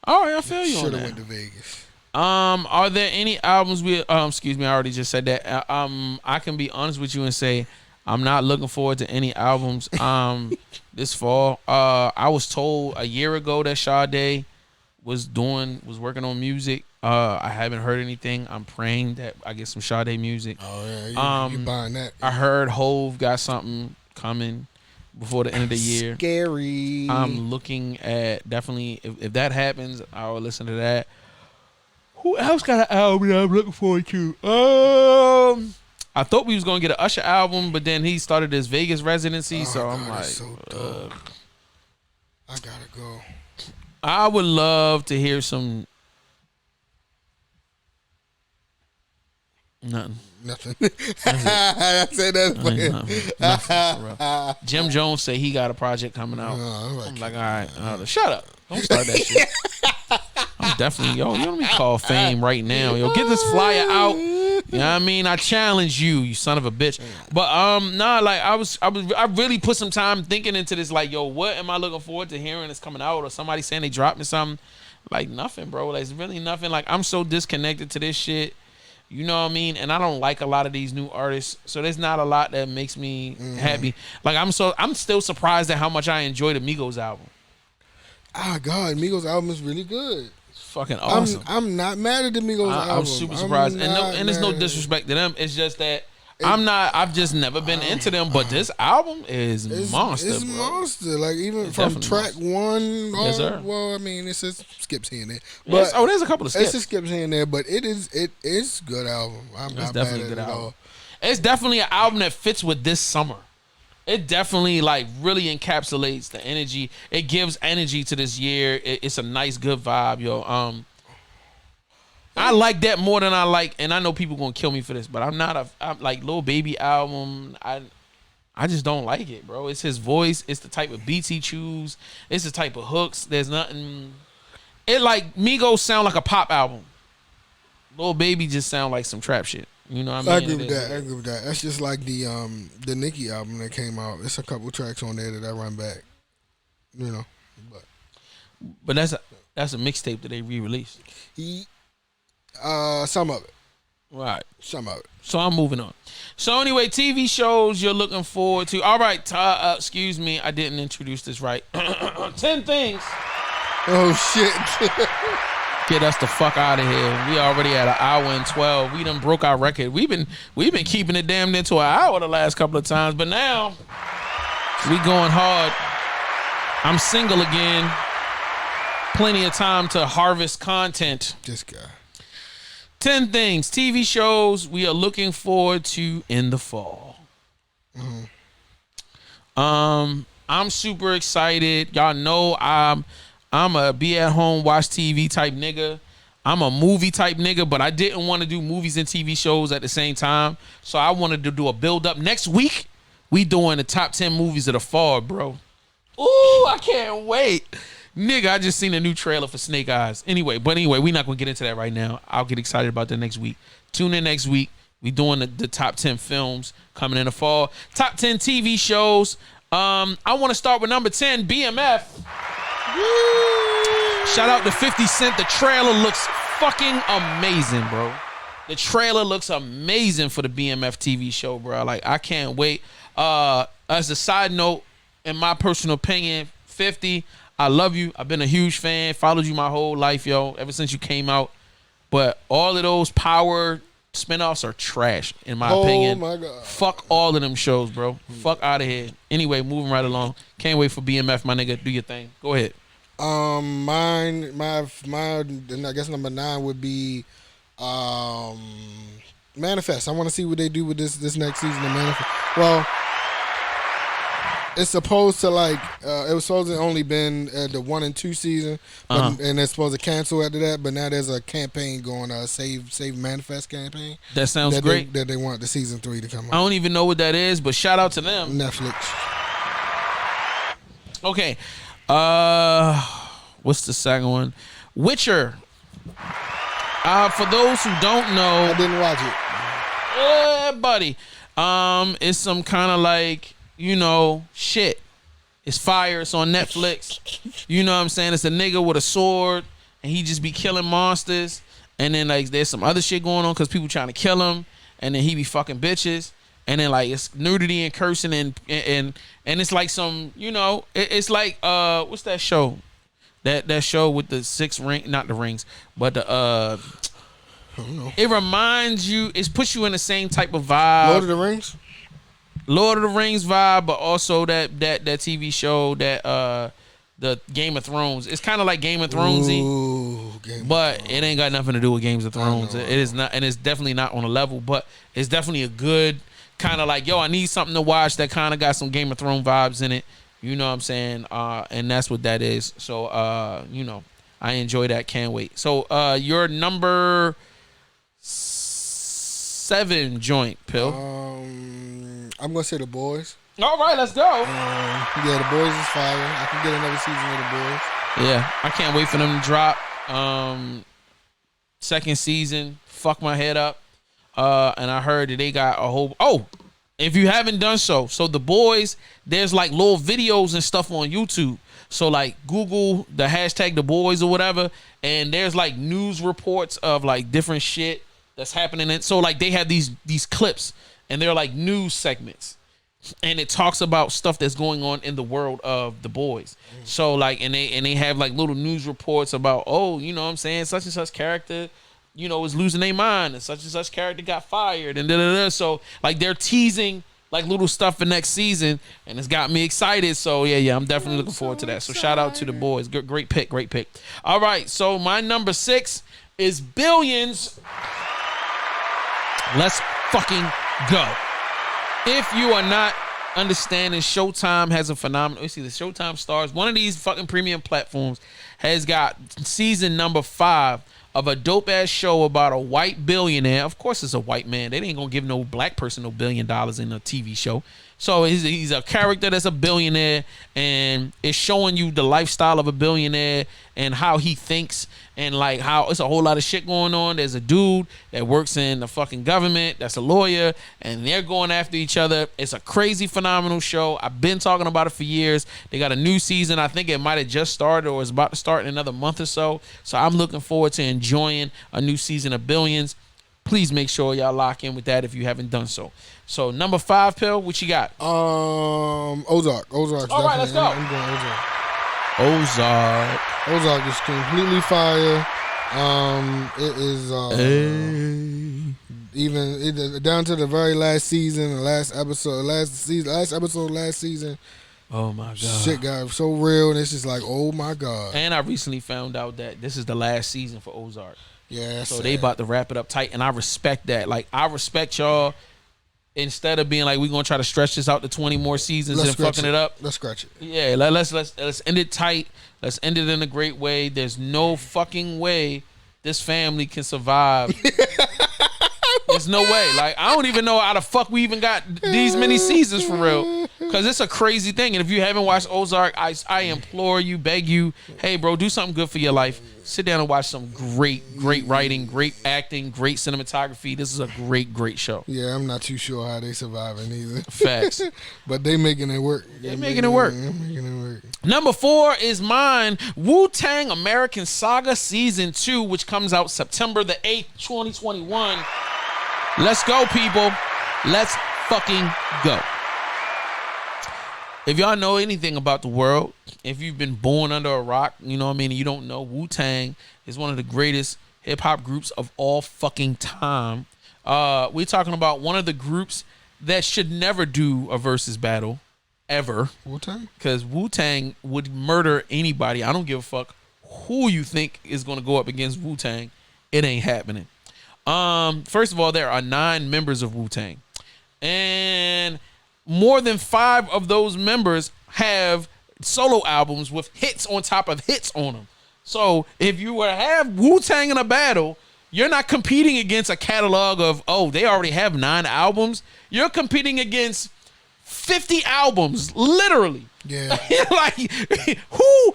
S1: All right, I feel you on
S2: Should
S1: that.
S2: have went to Vegas.
S1: Are there any albums excuse me, I already just said that. I can be honest with you and say I'm not looking forward to any albums this fall. I was told a year ago that Sade was working on music. I haven't heard anything. I'm praying that I get some Sade music.
S2: Oh yeah, you buying that?
S1: I heard Hove got something coming before the end of the year.
S2: Scary.
S1: I'm looking at definitely if that happens, I will listen to that. Who else got an album that I'm looking forward to? I thought we was gonna get an Usher album, but then he started his Vegas residency, so I'm like,
S2: so I gotta go.
S1: I would love to hear some. Nothing.
S2: I said that.
S1: Nothing. Jim Jones say he got a project coming out. I'm like, all right, shut up. Don't start that shit. I'm definitely, you don't me call fame right now. Yo, get this flyer out. You know what I mean? I challenge you son of a bitch. But like I really put some time thinking into this. Like, yo, what am I looking forward to hearing that's coming out, or somebody saying they dropped me something? Like nothing, bro. Like, it's really nothing. Like, I'm so disconnected to this shit. You know what I mean? And I don't like a lot of these new artists, so there's not a lot that makes me happy. Like, I'm still surprised at how much I enjoyed the Migos album.
S2: Ah, God, Migos album is really good.
S1: Fucking awesome.
S2: I'm not mad at the Migos album.
S1: I'm super surprised. And there's no disrespect to them. It's just that I've just never been into them, but this album is monster,
S2: it's
S1: bro.
S2: monster. Like, even
S1: It's
S2: from
S1: definitely
S2: track
S1: monster.
S2: 1.
S1: Yes, sir.
S2: Well, I mean, it's just skips here and there.
S1: Yes.
S2: But
S1: There's a couple of skips.
S2: It's just skips here and there, but it is a good album. I'm not mad at it at all.
S1: It's definitely an album that fits with this summer. It definitely like really encapsulates the energy. It gives energy to this year. It's a nice, good vibe, yo. I like that more than I like, and I know people gonna kill me for this, but I'm like Lil Baby album. I just don't like it, bro. It's his voice. It's the type of beats he choose. It's the type of hooks. There's nothing. It like Migos sound like a pop album. Lil Baby just sound like some trap shit. You know what I mean?
S2: I agree with that. That's just like the Nicki album that came out. It's a couple tracks on there that I run back. You know,
S1: but that's a mixtape that they re-released.
S2: Some of it.
S1: Right.
S2: Some of it.
S1: So I'm moving on. So anyway, TV shows you're looking forward to. All right, excuse me, I didn't introduce this right. 10 things.
S2: Oh shit.
S1: Get us the fuck out of here. We already at 1 hour and 12. We done broke our record. We've been keeping it damn near to an hour the last couple of times, but now we going hard. I'm single again. Plenty of time to harvest content.
S2: This guy.
S1: 10 things, TV shows we are looking forward to in the fall. I'm super excited. Y'all know I'm a be at home, watch TV type nigga. I'm a movie type nigga, but I didn't want to do movies and TV shows at the same time. So I wanted to do a build up. Next week, we doing the top 10 movies of the fall, bro. Ooh, I can't wait. Nigga, I just seen a new trailer for Snake Eyes. Anyway, we're not going to get into that right now. I'll get excited about that next week. Tune in next week. We doing the top 10 films coming in the fall. Top 10 TV shows. I want to start with number 10, BMF. Woo! Shout out to 50 Cent. The trailer looks fucking amazing, bro. The trailer looks amazing for the BMF TV show, bro. Like, I can't wait. As a side note, in my personal opinion, 50, I love you. I've been a huge fan. Followed you my whole life, yo, ever since you came out. But all of those Power spinoffs are trash, in my opinion.
S2: Oh, my God.
S1: Fuck all of them shows, bro. Fuck out of here. Anyway, moving right along. Can't wait for BMF, my nigga. Do your thing. Go ahead.
S2: Mine, my, I guess number 9 would be Manifest. I want to see what they do with this next season of Manifest. Well, it's supposed to like it was supposed to only been the 1 and 2 season, but, and they're supposed to cancel after that. But now there's a campaign going, Save Manifest campaign.
S1: That sounds great.
S2: That they want the season 3 to come out.
S1: I don't even know what that is, but shout out to them.
S2: Netflix.
S1: Okay, what's the second one? Witcher. For those who don't know,
S2: I didn't watch it.
S1: Yeah, buddy. It's some kind of like, shit. It's fire. It's on Netflix. You know what I'm saying? It's a nigga with a sword, and he just be killing monsters. And then like there's some other shit going on because people trying to kill him, and then he be fucking bitches. And then like it's nudity and cursing and it's like some, it's like what's that show? That show with the 6 ring, not the rings, but the
S2: I don't know.
S1: It reminds you, it puts you in the same type of vibe.
S2: Lord of the Rings?
S1: Lord of the Rings vibe, but also that TV show that the Game of Thrones. It's kind of like Game of Thronesy, but it ain't got nothing to do with Games of Thrones. It is not, and it's definitely not on a level, but it's definitely a good kind of like, I need something to watch that kind of got some Game of Thrones vibes in it. You know what I'm saying? And that's what that is. So, I enjoy that. Can't wait. So, your number 7 joint, Pill.
S2: I'm gonna say The Boys.
S1: All right, let's go.
S2: Yeah, The Boys is fire. I can get another season of The Boys.
S1: Yeah, I can't wait for them to drop. Second season, fuck my head up. And I heard that they got a whole. Oh, if you haven't done so, The Boys, there's like little videos and stuff on YouTube. So like Google the hashtag The Boys or whatever, and there's like news reports of like different shit that's happening. And so like they have these clips, and they're like news segments, and it talks about stuff that's going on in the world of The Boys. So like, and they have like little news reports about, you know what I'm saying, such and such character, is losing their mind, and such character got fired, and da-da-da. So like they're teasing like little stuff for next season, and it's got me excited. So yeah, I'm definitely looking forward to that. So shout out to The Boys. Great pick. All right, so my number 6 is Billions. Let's fucking go. If you are not understanding, Showtime has a phenomenal. You see, the Showtime stars, one of these fucking premium platforms, has got season number 5 of a dope ass show about a white billionaire. Of course, it's a white man. They ain't gonna give no black person no $1 billion in a TV show. So he's a character that's a billionaire, and it's showing you the lifestyle of a billionaire and how he thinks, and like how it's a whole lot of shit going on. There's a dude that works in the fucking government that's a lawyer, and they're going after each other. It's a crazy, phenomenal show. I've been talking about it for years. They got a new season. I think it might have just started or is about to start in another month or so. So I'm looking forward to enjoying a new season of Billions. Please make sure y'all lock in with that if you haven't done so. So number 5, Pill, what you got?
S2: Ozark. Ozark's
S1: all right, let's go.
S2: I'm going Ozark. Ozark is completely fire. It is even down to the very last season, the last episode, last season.
S1: Oh my god,
S2: shit got so real, and it's just like, oh my god.
S1: And I recently found out that this is the last season for Ozark.
S2: Yeah,
S1: so they about to wrap it up tight, and I respect that. Like, I respect y'all. Instead of being like, we're gonna try to stretch this out to 20 more seasons and fucking it up.
S2: Let's scratch it.
S1: Yeah, let's end it tight. Let's end it in a great way. There's no fucking way this family can survive. There's no way. Like, I don't even know how the fuck we even got these many seasons for real. Because it's a crazy thing. And if you haven't watched Ozark, I implore you, beg you, hey, bro, do something good for your life. Sit down and watch some great writing, great acting, great cinematography. This is a great show.
S2: Yeah, I'm not too sure how they surviving either.
S1: Facts.
S2: But they making it work.
S1: They're making it work. Number 4 is mine, Wu-Tang American Saga Season 2, which comes out September the 8th, 2021. Let's go, people. Let's fucking go. If y'all know anything about the world, if you've been born under a rock, you know what I mean, and you don't know, Wu-Tang is one of the greatest hip-hop groups of all fucking time. We're talking about one of the groups that should never do a versus battle, ever.
S2: Wu-Tang?
S1: Because Wu-Tang would murder anybody. I don't give a fuck who you think is going to go up against Wu-Tang. It ain't happening. First of all, there are 9 members of Wu-Tang. And more than 5 of those members have solo albums with hits on top of hits on them. So if you were to have Wu-Tang in a battle, you're not competing against a catalog of, oh, they already have 9 albums. You're competing against 50 albums, literally.
S2: Yeah.
S1: Like, who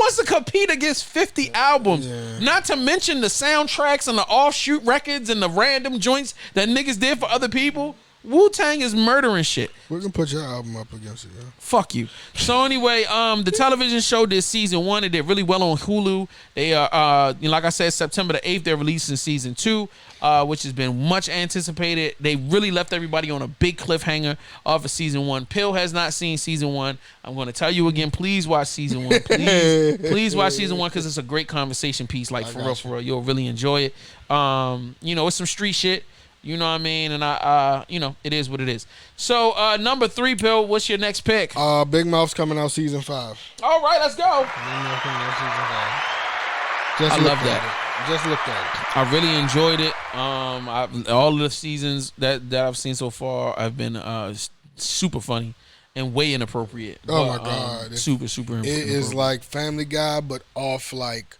S1: wants to compete against 50 albums?
S2: Yeah.
S1: Not to mention the soundtracks and the offshoot records and the random joints that niggas did for other people. Wu-Tang is murdering shit.
S2: We're gonna put your album up against it, yo.
S1: Fuck you. So anyway, the television show did season 1. It did really well on Hulu. They like I said, September the 8th, they're releasing season 2, which has been much anticipated. They really left everybody on a big cliffhanger off of season 1. Pill has not seen season 1. I'm going to tell you again, please watch season 1. Please watch season 1 because it's a great conversation piece. Like for real, you'll really enjoy it. It's some street shit. You know what I mean? And it is what it is. So, number 3, Pill, what's your next pick?
S2: Big Mouth's coming out season 5.
S1: All right, let's go.
S2: Just
S1: I love that.
S2: Just looked at it.
S1: I really enjoyed it. All of the seasons that I've seen so far have been super funny and way inappropriate.
S2: Oh, my God.
S1: Super inappropriate.
S2: It is like Family Guy, but off like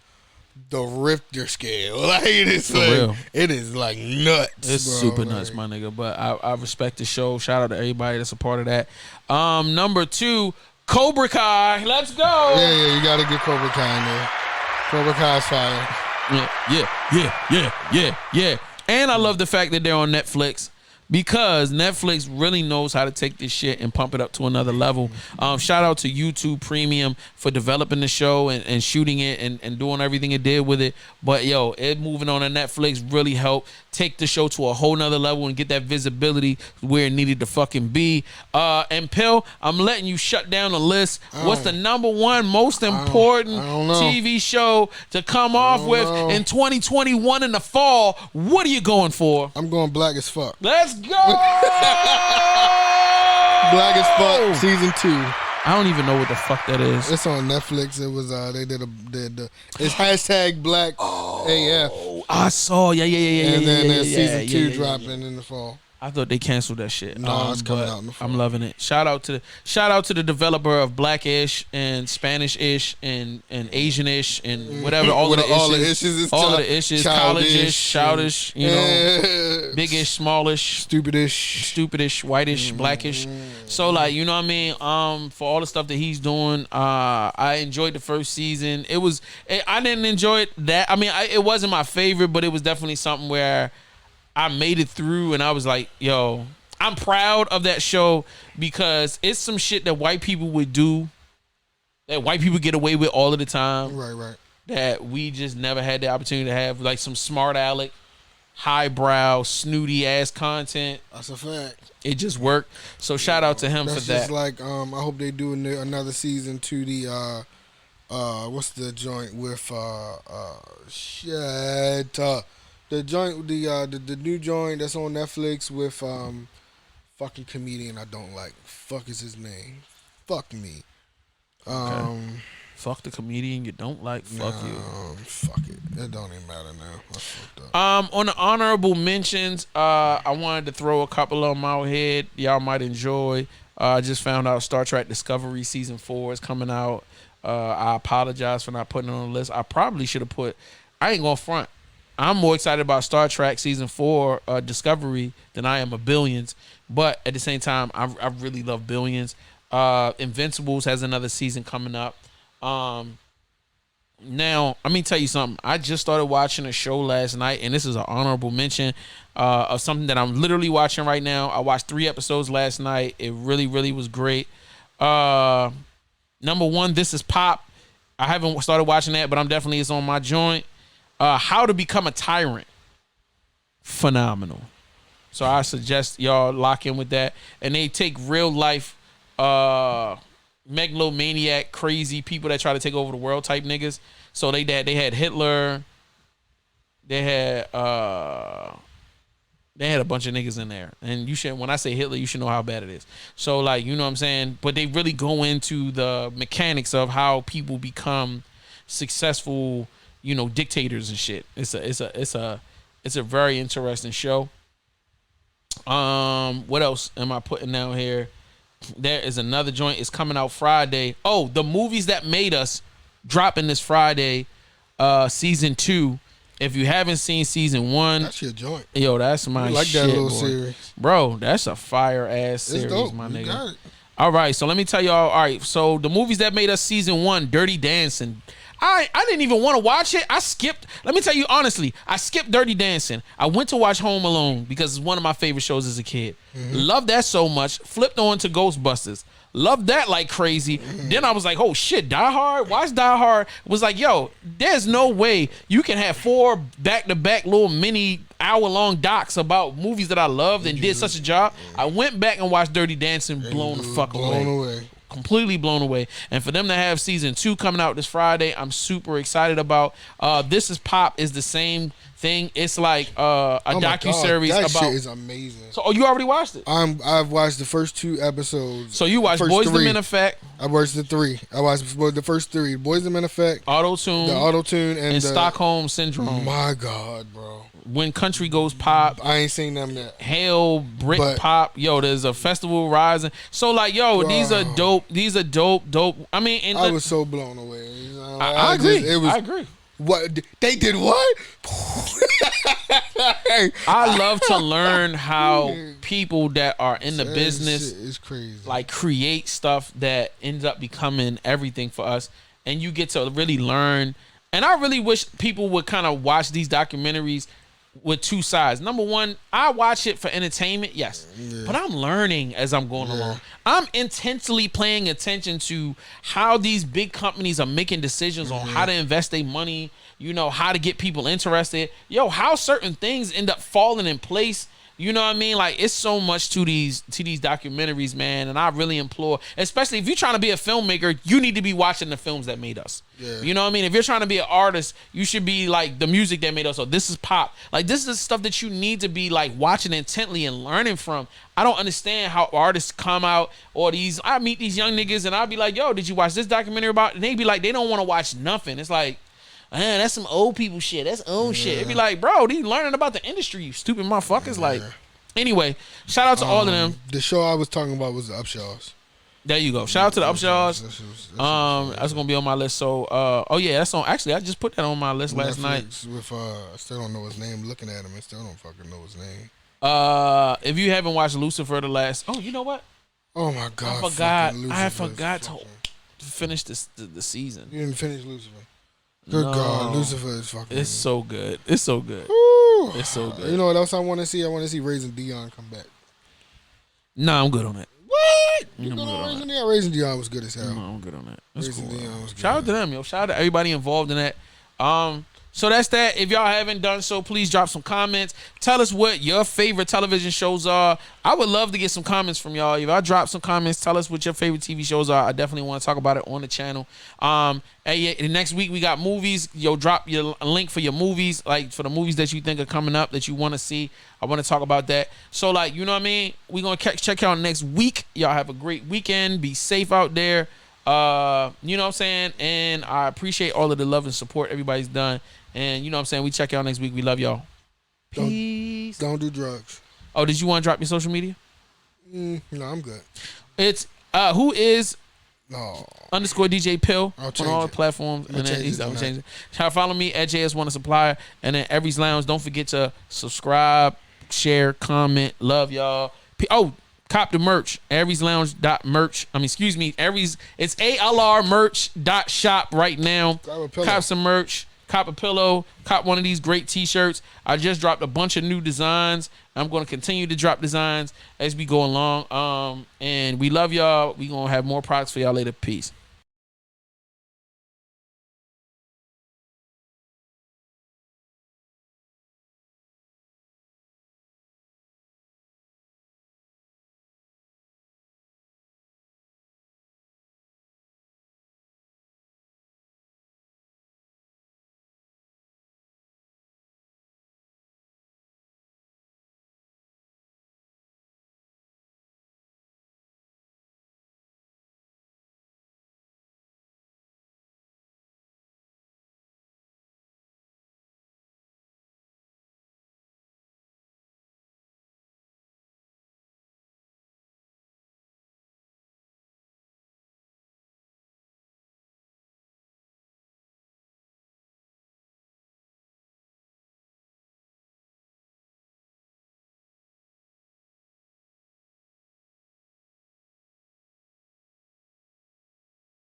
S2: the Richter scale. Like it is
S1: For real.
S2: It is like nuts.
S1: It's
S2: bro.
S1: super nuts, my nigga. But I respect the show. Shout out to everybody that's a part of that. Number 2, Cobra Kai. Let's go.
S2: Yeah, you gotta get Cobra Kai in there. Cobra Kai's fire.
S1: Yeah. And I love the fact that they're on Netflix, because Netflix really knows how to take this shit and pump it up to another level. Shout out to YouTube Premium for developing the show and shooting it and doing everything it did with it. But yo, it moving on to Netflix really helped take the show to a whole nother level and get that visibility where it needed to fucking be. And Pill, I'm letting you shut down the list. What's the number 1 most important TV show to come off with in 2021 in the fall? What are you going for?
S2: I'm going Black as Fuck.
S1: Let's go!
S2: Black as Fuck season 2.
S1: I don't even know what the fuck that is.
S2: It's on Netflix. It was they did it's hashtag Black AF.
S1: I saw, yeah.
S2: And then there's
S1: yeah,
S2: season 2 dropping in the fall.
S1: I thought they canceled that shit.
S2: No, it's coming out in the fall.
S1: I'm loving it. Shout out to the developer of Blackish and Spanish-ish and Asian-ish and whatever. All of the issues, college-ish, childish, big-ish, smallish, stupidish, whitish, blackish. So like, you know what I mean? For all the stuff that he's doing, I enjoyed the first season. I didn't enjoy it that. I mean, it wasn't my favorite, but it was definitely something where I made it through and I was like, yo, I'm proud of that show because it's some shit that white people would do, that white people get away with all of the time.
S2: Right.
S1: That we just never had the opportunity to have, like some smart aleck, highbrow, snooty ass content.
S2: That's a fact.
S1: It just worked. So shout out to him for that.
S2: Just like I hope they do another season to the what's the joint with the joint, the new joint that's on Netflix with fucking comedian I don't like. Fuck is his name? Fuck me.
S1: Okay. Fuck the comedian you don't like. Fuck you.
S2: Fuck it. It don't even matter now. That's fucked up.
S1: On the honorable mentions, I wanted to throw a couple of them out here. Y'all might enjoy. I just found out Star Trek Discovery season 4 is coming out. I apologize for not putting it on the list. I probably should have put. I ain't gonna front. I'm more excited about Star Trek Season 4 Discovery than I am of Billions. But at the same time, I really love Billions. Invincibles has another season coming up. Now, let me tell you something. I just started watching a show last night, and this is an honorable mention of something that I'm literally watching right now. I watched 3 episodes last night. It really, really was great. Number 1, This Is Pop. I haven't started watching that, but it's on my joint. How to Become a Tyrant. Phenomenal. So I suggest y'all lock in with that. And they take real life megalomaniac, crazy people that try to take over the world type niggas. So they had Hitler. They had a bunch of niggas in there. And when I say Hitler, you should know how bad it is. So like, you know what I'm saying? But they really go into the mechanics of how people become successful, dictators and shit. It's a very interesting show. What else am I putting down here? there is another joint. It's coming out Friday. Oh, The Movies That Made Us dropping this Friday, season 2. If you haven't seen season 1,
S2: That's your joint.
S1: yo, that's my
S2: I like
S1: shit,
S2: that little
S1: boy.
S2: series.
S1: Bro, that's a fire ass series,
S2: It's dope.
S1: my
S2: You
S1: nigga.
S2: got it.
S1: All right, so let me tell y'all. All right, so The Movies That Made Us season 1, Dirty Dancing. I didn't even want to watch it. I skipped. Let me tell you honestly, I skipped Dirty Dancing. I went to watch Home Alone because it's one of my favorite shows as a kid. Loved that so much. Flipped on to Ghostbusters. Loved that like crazy. Then I was like, oh shit, Die Hard? Watch Die Hard. Was like, yo, there's no way you can have 4 back-to-back little mini hour-long docs about movies that I loved and did such a job. I went back and watched Dirty Dancing, blown the fuck away. Completely blown away. And for them to have season 2 coming out this Friday, I'm super excited about. This is Pop is the same thing. It's like a docuseries
S2: that
S1: about.
S2: Shit is amazing.
S1: So, you already watched it?
S2: I've watched the first 2 episodes.
S1: So you watched Boys the Men Effect.
S2: I watched the 3. I watched the first 3. Boys the Men Effect,
S1: Auto-Tune,
S2: the Auto-Tune, and the
S1: Stockholm Syndrome.
S2: My God, bro.
S1: When Country Goes Pop.
S2: I ain't seen them yet.
S1: Hell, Brick Pop. Yo, there's a Festival Rising. So like, yo, these are dope. These are dope. I mean, and
S2: I was so blown away.
S1: I agree. I agree.
S2: What they did? What?
S1: I love to learn how people that are in the business
S2: is crazy.
S1: like create stuff that ends up becoming everything for us, and you get to really learn. And I really wish people would kind of watch these documentaries with 2 sides. Number one, I watch it for entertainment, yes, but I'm learning as I'm going along. I'm intensely paying attention to how these big companies are making decisions on how to invest their money, you know, how to get people interested, how certain things end up falling in place. You know what I mean? Like, it's so much to these documentaries, man. And I really implore, especially if you're trying to be a filmmaker, you need to be watching the films that made us. Yeah. You know what I mean? If you're trying to be an artist, you should be like the music that made us. So this is pop. Like, this is stuff that you need to be like watching intently and learning from. I don't understand how artists come out or I meet these young niggas and I'll be like, yo, did you watch this documentary about? And they be like, they don't want to watch nothing. It's like, man, that's some old people shit. That's old shit. It'd be like, bro, these learning about the industry, you stupid motherfuckers. Like, anyway, shout out to all of them.
S2: The show I was talking about was the Upshaws.
S1: There you go. Shout out to the Upshaws. That's gonna be on my list. So, that's on. Actually, I just put that on my list last night.
S2: With I still don't know his name. Looking at him, I still don't fucking know his name.
S1: If you haven't watched Lucifer, you know what?
S2: Oh my God!
S1: I forgot to finish the season.
S2: You didn't finish Lucifer. Good God, Lucifer is fucking.
S1: It's so good. It's so good.
S2: Woo.
S1: It's so good.
S2: You know what else I want to see? I want to see Raising Dion come back.
S1: Nah, I'm good on that.
S2: What? You good on Raising Dion? Raising Dion was good as hell.
S1: No, I'm good on that. That's
S2: Raising
S1: cool.
S2: Dion was good.
S1: Shout out to them, yo. Shout out to everybody involved in that. So that's that. If y'all haven't done so, please drop some comments. Tell us what your favorite television shows are. I would love to get some comments from y'all. If I drop some comments, tell us what your favorite TV shows are. I definitely want to talk about it on the channel. Next week we got movies. Yo, drop your link for your movies, like for the movies that you think are coming up that you want to see. I want to talk about that. So, like, you know what I mean? We're going to check y'all next week. Y'all have a great weekend. Be safe out there. You know what I'm saying? And I appreciate all of the love and support everybody's done. And you know what I'm saying? We check y'all next week. We love y'all. Peace.
S2: Don't do drugs.
S1: Oh, did you want to drop your social media?
S2: No, I'm good.
S1: It's who is
S2: No.
S1: _ DJ Pill
S2: I'll
S1: on
S2: change
S1: all
S2: it.
S1: platforms.
S2: I'll change it.
S1: Try to follow me at JS1 Supplier and then Aries Lounge. Don't forget to subscribe, share, comment. Love y'all. Cop the merch. AriesLounge.merch. Aries. It's ALRmerch.shop right now. Cop some merch. Cop a pillow. Cop one of these great t-shirts. I just dropped a bunch of new designs. I'm going to continue to drop designs as we go along. And we love y'all. We going to have more products for y'all later. Peace.